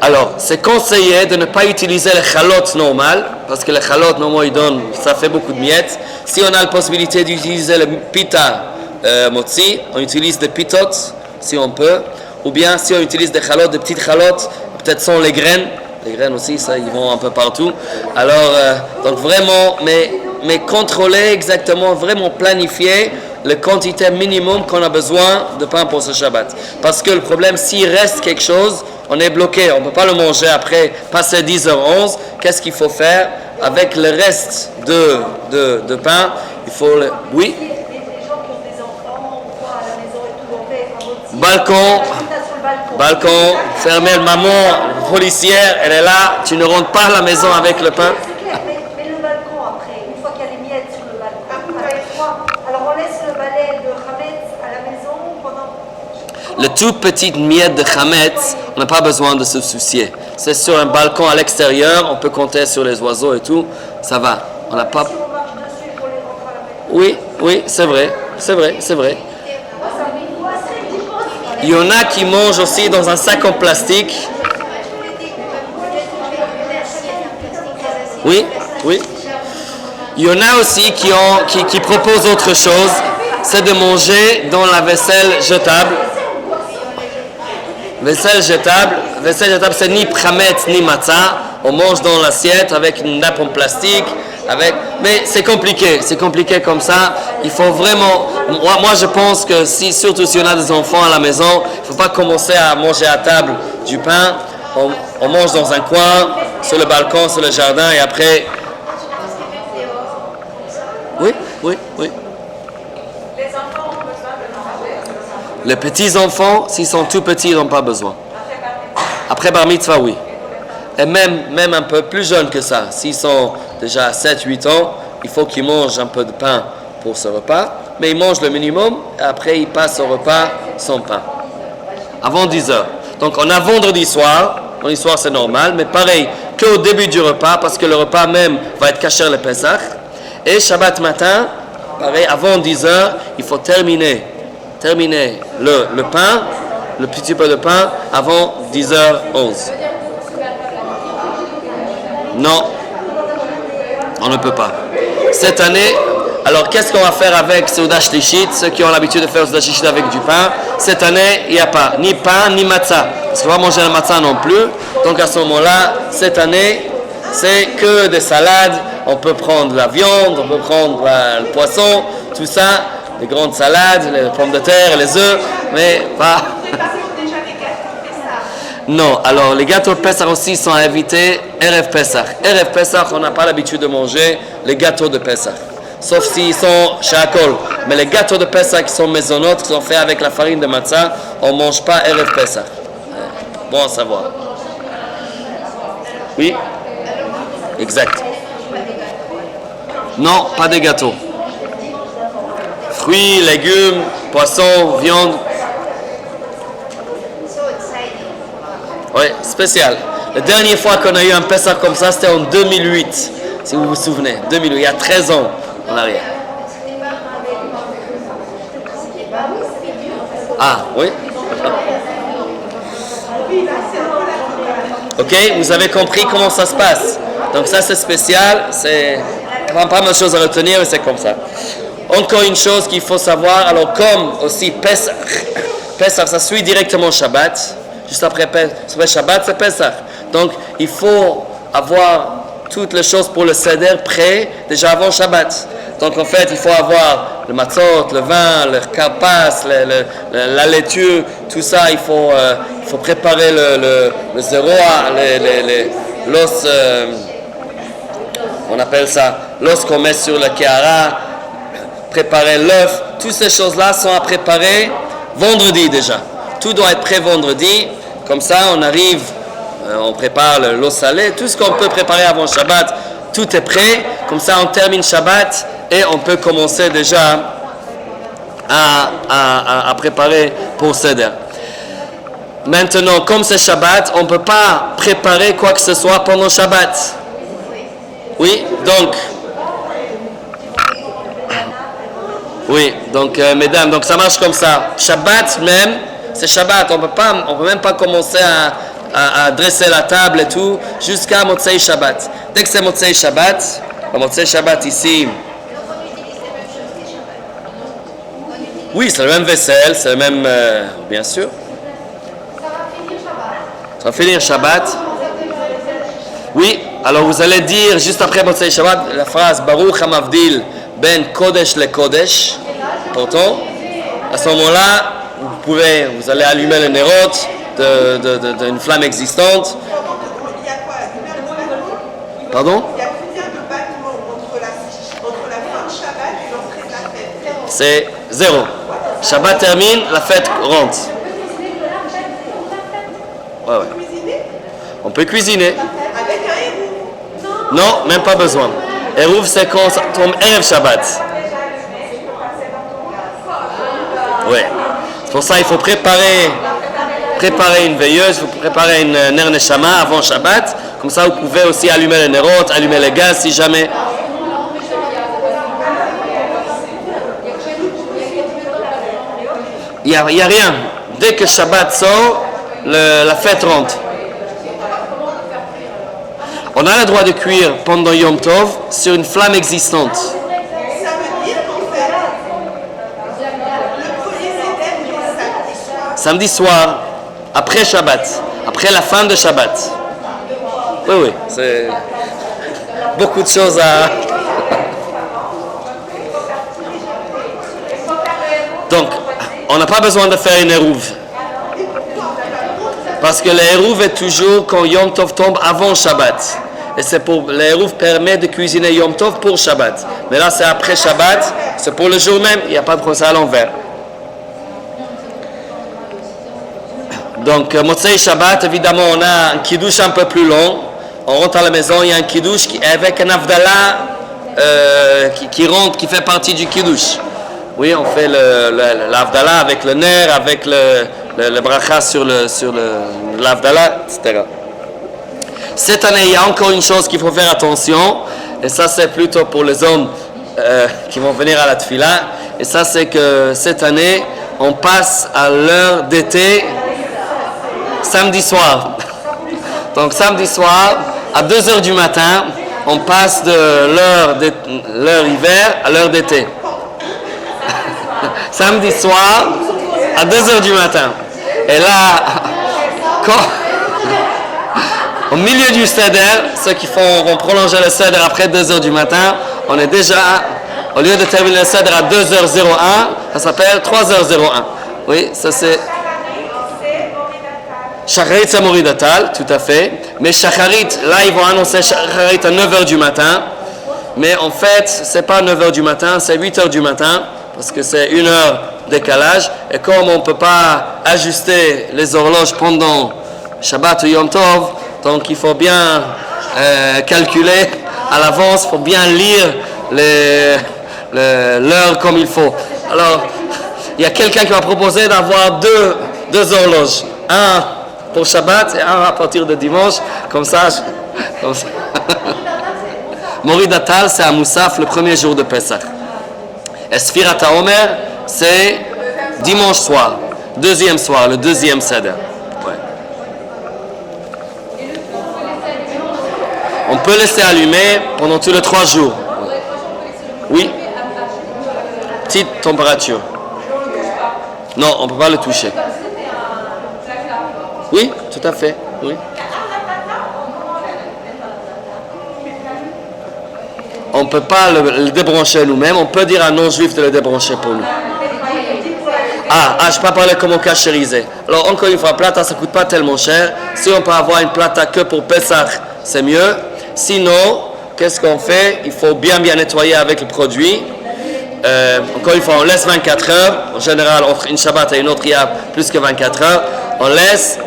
alors, c'est conseillé de ne pas utiliser les chalotes normales, parce que les chalotes, normalement, ça fait beaucoup de miettes. Si on a la possibilité d'utiliser le pita motzi, on utilise des pitotes si on peut, ou bien si on utilise des chalotes, des petites chalotes, peut-être sont les graines aussi, ça ils vont un peu partout. Alors donc vraiment, mais contrôler exactement, vraiment planifier la quantité minimum qu'on a besoin de pain pour ce Shabbat. Parce que le problème, s'il reste quelque chose, on est bloqué, on ne peut pas le manger après, passer 10h11. Qu'est-ce qu'il faut faire avec le reste de pain? Il faut le... Oui? Les gens qui ont des enfants ou quoi à la maison et tout, on fait un Balcon, fermez le maman, policière, elle est là, tu ne rentres pas à la maison avec le pain. C'est clair, mais le balcon après, une fois qu'il y a des miettes sur le balcon, alors on laisse le balai de Hametz à la maison pendant... Le tout petit miette de Hametz, on n'a pas besoin de se soucier. C'est sur un balcon à l'extérieur, on peut compter sur les oiseaux et tout, ça va. On n'a pas... Si on marche dessus pour les rentrer à la maison... Oui, c'est vrai. Il y en a qui mangent aussi dans un sac en plastique. Oui. Il y en a aussi qui proposent autre chose, c'est de manger dans la vaisselle jetable. Vaisselle jetable, c'est ni prametz ni matzah. On mange dans l'assiette avec une nappe en plastique. Mais c'est compliqué comme ça. Il faut vraiment... Moi, je pense que surtout si on a des enfants à la maison, il ne faut pas commencer à manger à table du pain. On mange dans un coin, sur le balcon, sur le jardin, et après... Oui. Les enfants ont besoin de manger. Les petits-enfants, s'ils sont tout petits, ils n'ont pas besoin. Après bar mitzvah, oui. Et même un peu plus jeunes que ça, s'ils sont déjà 7-8 ans, il faut qu'ils mangent un peu de pain pour ce repas, mais ils mangent le minimum, et après ils passent au repas sans pain. Avant 10 heures. Donc on a vendredi soir c'est normal, mais pareil qu'au début du repas, parce que le repas même va être kasher le Pesach. Et Shabbat matin, pareil, avant 10 heures, il faut terminer le pain, le petit peu de pain, avant 10h11. Non, on ne peut pas. Cette année, alors qu'est-ce qu'on va faire avec Seudah Shlishit, ceux qui ont l'habitude de faire Seudah Shlishit avec du pain? Cette année, il n'y a pas ni pain ni matzah, parce qu'on va manger le matzah non plus. Donc à ce moment-là, cette année, c'est que des salades. On peut prendre la viande, on peut prendre le poisson, tout ça, les grandes salades, les pommes de terre, les œufs, mais pas... Non, alors les gâteaux de Pessah aussi sont invités Erev Pessah. Erev Pessah, on n'a pas l'habitude de manger les gâteaux de Pessah. Sauf s'ils sont shakol. Mais les gâteaux de Pessah qui sont maisonnotes, qui sont faits avec la farine de matzah, on ne mange pas Erev Pessah. Bon à savoir. Oui? Exact. Non, pas des gâteaux. Fruits, légumes, poissons, viande. Oui, spécial. La dernière fois qu'on a eu un Pessah comme ça, c'était en 2008, si vous vous souvenez. 2008, il y a 13 ans en arrière. Ah, oui. Ok, vous avez compris comment ça se passe. Donc ça, c'est spécial. C'est pas mal de choses à retenir, mais c'est comme ça. Encore une chose qu'il faut savoir, alors comme aussi Pessah, ça suit directement Shabbat. Juste après Shabbat, c'est Pessah. Donc, il faut avoir toutes les choses pour le Seder prêt déjà avant Shabbat. Donc, en fait, il faut avoir le matzot, le vin, le karpas, la laitue, tout ça. Il faut préparer le zeroa, l'os, on appelle ça l'os qu'on met sur le kehara, préparer l'œuf. Toutes ces choses-là sont à préparer vendredi déjà. Tout doit être prêt vendredi. Comme ça, on arrive, on prépare l'eau salée, tout ce qu'on peut préparer avant Shabbat, tout est prêt. Comme ça, on termine Shabbat et on peut commencer déjà à préparer pour Seder. Maintenant, comme c'est Shabbat, on ne peut pas préparer quoi que ce soit pendant Shabbat. Oui, donc, mesdames, donc ça marche comme ça. Shabbat même, c'est Shabbat, on peut même pas commencer à dresser la table et tout jusqu'à Motzei Shabbat. Dès que c'est Motzei Shabbat, ici. Oui, c'est le même vaisselle, c'est le même... bien sûr. Ça va finir Shabbat. Oui, alors vous allez dire juste après Motzei Shabbat la phrase Baruch HaMavdil ben Kodesh le Kodesh. Pourtant, à ce moment-là, vous allez allumer le Nerot d'une flamme existante. Il y a quoi? Pardon? Il y a combien de battements entre la fin de Shabbat et l'entrée de la fête? C'est 0. Shabbat termine, la fête rentre. Ouais. Cuisiner On peut cuisiner. avec un héros. Non, même pas besoin. Eruv, c'est quand ça tombe Erev Shabbat. Oui. C'est pour ça il faut préparer une veilleuse, il faut préparer une ner neshama avant Shabbat. Comme ça, vous pouvez aussi allumer le nerot, allumer le gaz si jamais. Il n'y a rien. Dès que Shabbat sort, la fête rentre. On a le droit de cuire pendant Yom Tov sur une flamme existante. Ça veut dire qu'en fait, le premier Seder est Samedi soir, après Shabbat, après la fin de Shabbat. Oui, c'est beaucoup de choses à... Donc, on n'a pas besoin de faire une Eruv. Parce que l'Eruv est toujours quand Yom Tov tombe avant Shabbat. Et c'est pour l'Eruv permet de cuisiner Yom Tov pour Shabbat. Mais là, c'est après Shabbat, c'est pour le jour même, il n'y a pas de procès à l'envers. Donc, Motzei Shabbat, évidemment, on a un kiddush un peu plus long. On rentre à la maison, il y a un kiddush avec un avdallah qui rentre, qui fait partie du kiddush. Oui, on fait l'avdallah avec le ner, avec le bracha sur l'avdallah, etc. Cette année, il y a encore une chose qu'il faut faire attention, et ça c'est plutôt pour les hommes qui vont venir à la tefila, et ça c'est que cette année, on passe à l'heure d'été samedi soir. Donc samedi soir, à 2h du matin, on passe de l'heure hiver à l'heure d'été. Samedi soir, à 2h du matin. Et là, au milieu du Seder, ceux qui vont prolonger le Seder après 2h du matin, on est déjà, au lieu de terminer le Seder à 2h01, ça s'appelle 3h01. Oui, ça c'est... Shacharit, c'est Moridatal, tout à fait. Mais Shacharit, là, ils vont annoncer Shacharit à 9h du matin. Mais en fait, c'est pas 9h du matin, c'est 8h du matin, parce que c'est 1 heure décalage. Et comme on ne peut pas ajuster les horloges pendant Shabbat ou Yom Tov, donc il faut bien calculer à l'avance, il faut bien lire l'heure comme il faut. Alors, il y a quelqu'un qui m'a proposé d'avoir deux horloges. Un pour Shabbat et un à partir de dimanche. Comme ça. Moridatal, c'est à Moussaf, le premier jour de Pessah. Et Sfirat HaOmer, c'est dimanche soir, deuxième soir, le deuxième Seder. Ouais. On peut laisser allumer pendant tous les 3 jours. Oui. Petite température. Non, on ne peut pas le toucher. Oui, tout à fait. Oui. On ne peut pas le débrancher nous-mêmes. On peut dire à un non-juif de le débrancher pour nous. Je ne peux pas parler comment cachériser. Alors, encore une fois, plata, ça ne coûte pas tellement cher. Si on peut avoir une plata que pour Pessah, c'est mieux. Sinon, qu'est-ce qu'on fait? Il faut bien nettoyer avec le produit. Encore une fois, on laisse 24 heures. En général, entre une Shabbat et une autre, il y a plus que 24 heures.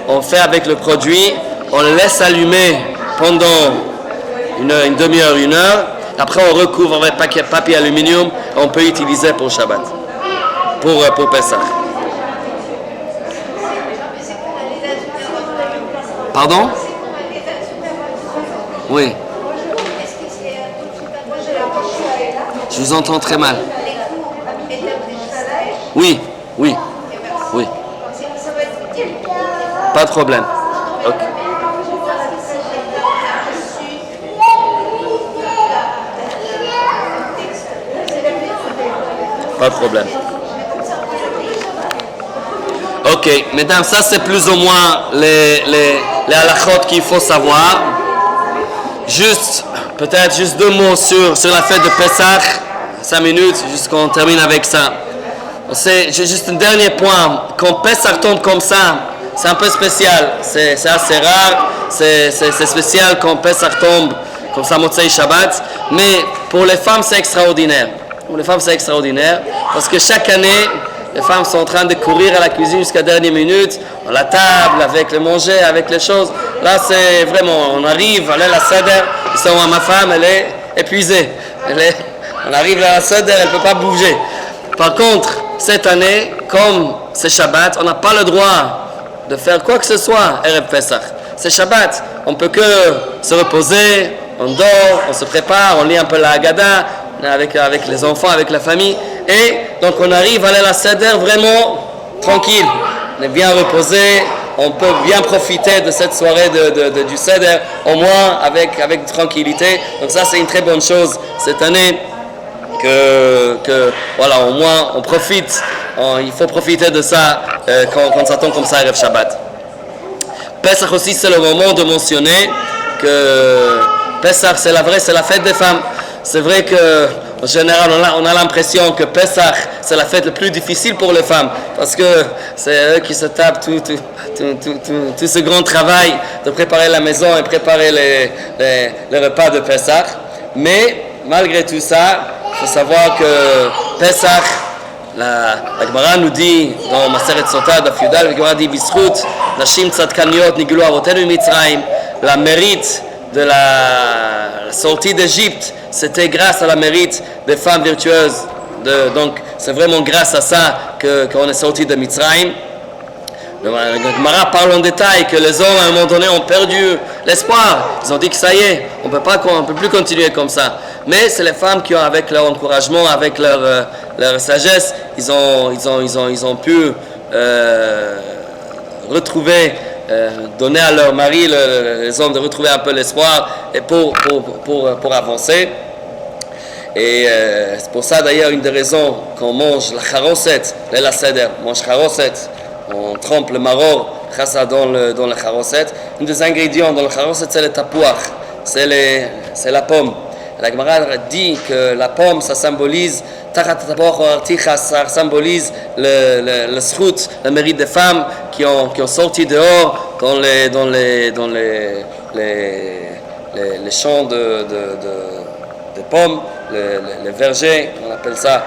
On fait avec le produit, on le laisse allumer pendant une demi-heure, 1 heure. Après, on recouvre avec papier aluminium. On peut utiliser pour Shabbat, pour Pessah. Pardon? Oui. Je vous entends très mal. Oui. Pas de problème. Ok. Pas de problème. Ok, mesdames, ça c'est plus ou moins les halachot qu'il faut savoir. Juste, peut-être juste 2 mots sur la fête de Pessah, 5 minutes, juste qu'on termine avec ça. C'est juste un dernier point. Quand Pessah tombe comme ça, c'est un peu spécial. C'est assez rare. C'est spécial quand Pessah tombe comme ça, Motzei Shabbat. Mais pour les femmes, c'est extraordinaire. Pour les femmes, c'est extraordinaire parce que chaque année, les femmes sont en train de courir à la cuisine jusqu'à la dernière minute, à la table, avec le manger, avec les choses. Là, c'est vraiment, on arrive, elle est la Seder, ma femme, elle est épuisée. On arrive à la Seder, elle ne peut pas bouger. Par contre, cette année, comme c'est Shabbat, on n'a pas le droit de faire quoi que ce soit, Erev Pesach. C'est Shabbat, on ne peut que se reposer, on dort, on se prépare, on lit un peu la Haggadah, avec les enfants, avec la famille. Et donc on arrive à aller à la Seder vraiment tranquille. On est bien reposé, on peut bien profiter de cette soirée du Seder, au moins avec tranquillité. Donc ça c'est une très bonne chose cette année, que voilà, au moins on profite, il faut profiter de ça quand ça tombe comme ça, Erev Shabbat. Pesach aussi c'est le moment de mentionner que Pesach c'est la fête des femmes. C'est vrai qu'en général, on a l'impression que Pesach, c'est la fête la plus difficile pour les femmes. Parce que c'est eux qui se tapent tout ce grand travail de préparer la maison et préparer les repas de Pesach. Mais, malgré tout ça, il faut savoir que Pesach, la Gemara nous dit, dans Maseret Sotah, Daf Yudal, la Gemara dit, Bischut, Nashim Tzadkaniot, Niglu Avotenu Mitzrayim, la mérite de la sortie d'Égypte, c'était grâce à la mérite des femmes virtueuses. Donc, c'est vraiment grâce à ça qu'on est sorti de Mitzrayim. Le Gemara parle en détail que les hommes, à un moment donné, ont perdu l'espoir. Ils ont dit que ça y est, on ne peut plus continuer comme ça. Mais c'est les femmes qui ont, avec leur encouragement, avec leur sagesse, ils ont pu retrouver, donner à leur mari, les hommes, de retrouver un peu l'espoir et pour avancer. Et c'est pour ça d'ailleurs une des raisons qu'on mange la charoset, la seder, on mange charoset, on trempe le maror chassa dans le charoset. Un des ingrédients dans le charoset c'est le tapouach, c'est la pomme. La Gemara dit que la pomme ça symbolise ça symbolise le srout, le mérite des femmes qui ont sorti dehors dans les champs de pommes, les vergers, on appelle ça,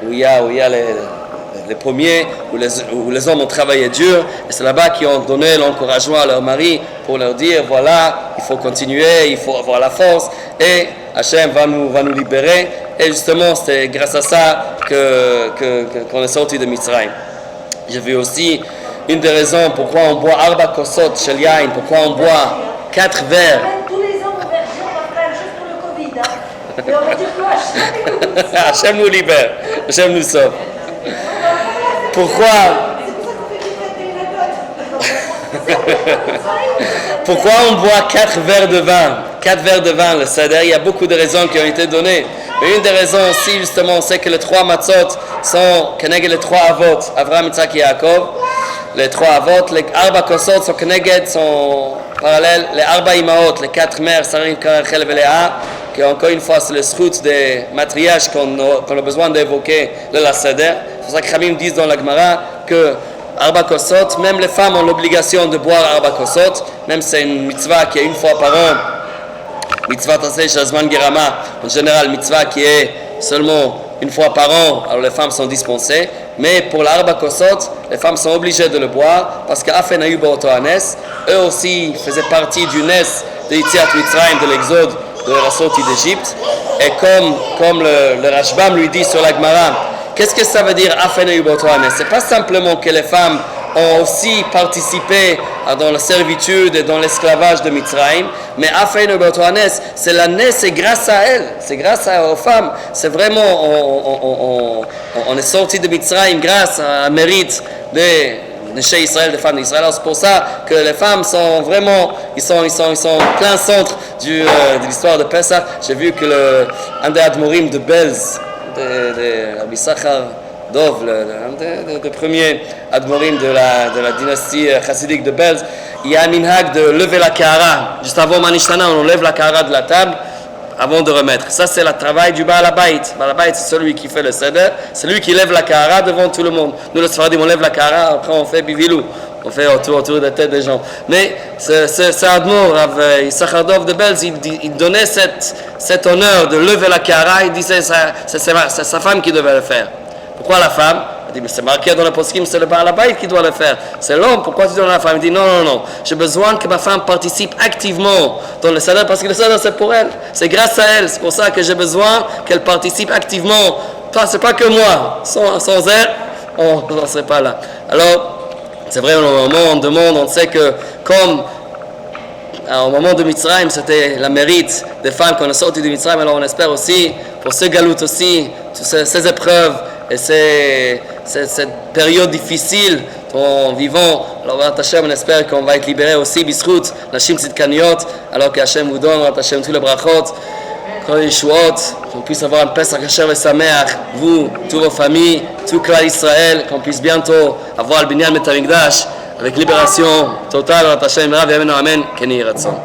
où il y a les pommiers, où les hommes ont travaillé dur, et c'est là-bas qu'ils ont donné l'encouragement à leur mari pour leur dire voilà, il faut continuer, il faut avoir la force, et Hachem va nous libérer. Et justement, c'est grâce à ça qu'on est sorti de Mitzrayim. J'ai vu aussi une des raisons pourquoi on boit Arba Kosot Shel Yain, pourquoi on boit 4 verres. Tous les ans, on va faire juste pour le Covid. Hein. Et on va dire que Hachem nous libère, Hachem nous sauve. Pourquoi Pourquoi on boit 4 verres de vin? 4 verres de vin, le Seder, il y a beaucoup de raisons qui ont été données. Mais une des raisons aussi, justement, on sait que les 3 matzot sont Keneged les 3 avot, Avraham, Yitzhak et Yaakov. Les 3 avot, les Arba Kosot sont Keneged, sont parallèles, les Arba Imaot, les 4 mères, Sarah, Rachel et Léa, qui encore une fois, c'est le srout des matriages qu'on a besoin d'évoquer le la Seder. C'est pour ça que Khamim disent dans la Gemara que Arba Kosot, même les femmes ont l'obligation de boire Arba Kosot, même c'est une mitzvah qui est une fois par an. Mitzvah Tasei Shazman Gerama, en général, mitzvah qui est seulement une fois par an, alors les femmes sont dispensées. Mais pour l'Arba Kosot, les femmes sont obligées de le boire parce qu'Afen Ayu Ba'oto Hanes, eux aussi faisaient partie du Nes de Yitziat Mitzrayim, de l'exode de la sortie d'Égypte. Et comme le Rashbam lui dit sur la Gemara, qu'est-ce que ça veut dire Afen Ayu Ba'oto Hanes? C'est pas simplement que les femmes ont aussi participé dans la servitude et dans l'esclavage de Mitzrayim, mais Afeinu B'oto Hanes, c'est la Nes, c'est grâce à elles, c'est grâce aux femmes, c'est vraiment, on est sorti de Mitzrayim grâce à un mérite de chez Israël, des femmes d'Israël. Alors c'est pour ça que les femmes sont vraiment, ils sont plein centre de l'histoire de Pesach. J'ai vu que un des Admorim de Belz, de Rabbi Sachar Dov, un des premiers admorim de la dynastie chassidique de Belz, il y a un minhag de lever la kahara. Juste avant Manishtana, on lève la kahara de la table avant de remettre. Ça, c'est le travail du Baal Habayit. Baal Habayit, c'est celui qui fait le seder, c'est lui qui lève la kahara devant tout le monde. Nous, les Sfaradim, on lève la kahara, après on fait bivilou. On fait autour de la tête des gens. Mais c'est Admor, Yissachar Dov de Belz, il donnait cet honneur de lever la kahara. Il disait c'est sa femme qui devait le faire. Pourquoi la femme? Il dit, mais c'est marqué dans le poskim, c'est le Baal Habayit qui doit le faire. C'est l'homme, pourquoi tu donnes à la femme? Il dit, non. J'ai besoin que ma femme participe activement dans le seder, parce que le seder, c'est pour elle. C'est grâce à elle. C'est pour ça que j'ai besoin qu'elle participe activement. C'est pas que moi. Sans elle, on n'en serait pas là. Alors, c'est vrai, au moment on demande, on sait que comme au moment de Mitzrayim, c'était la mérite des femmes qu'on a sorties de Mitzrayim, alors on espère aussi, pour ce galout aussi, toutes ces épreuves et cette période difficile en vivant, alors Hashem, on espère qu'on va être libéré aussi, Bisrout, Nashim Tzidkaniot, alors que Hashem vous donne, Hashem, tous les brachot, qu'on puisse avoir un Pesach Kasher et Sameach, vous, toutes vos familles, tout Klal Israël, qu'on puisse bientôt avoir le Binyan Bet HaMikdash avec libération totale, Hashem, Rav Yamenu Amen, Keni Ratzon.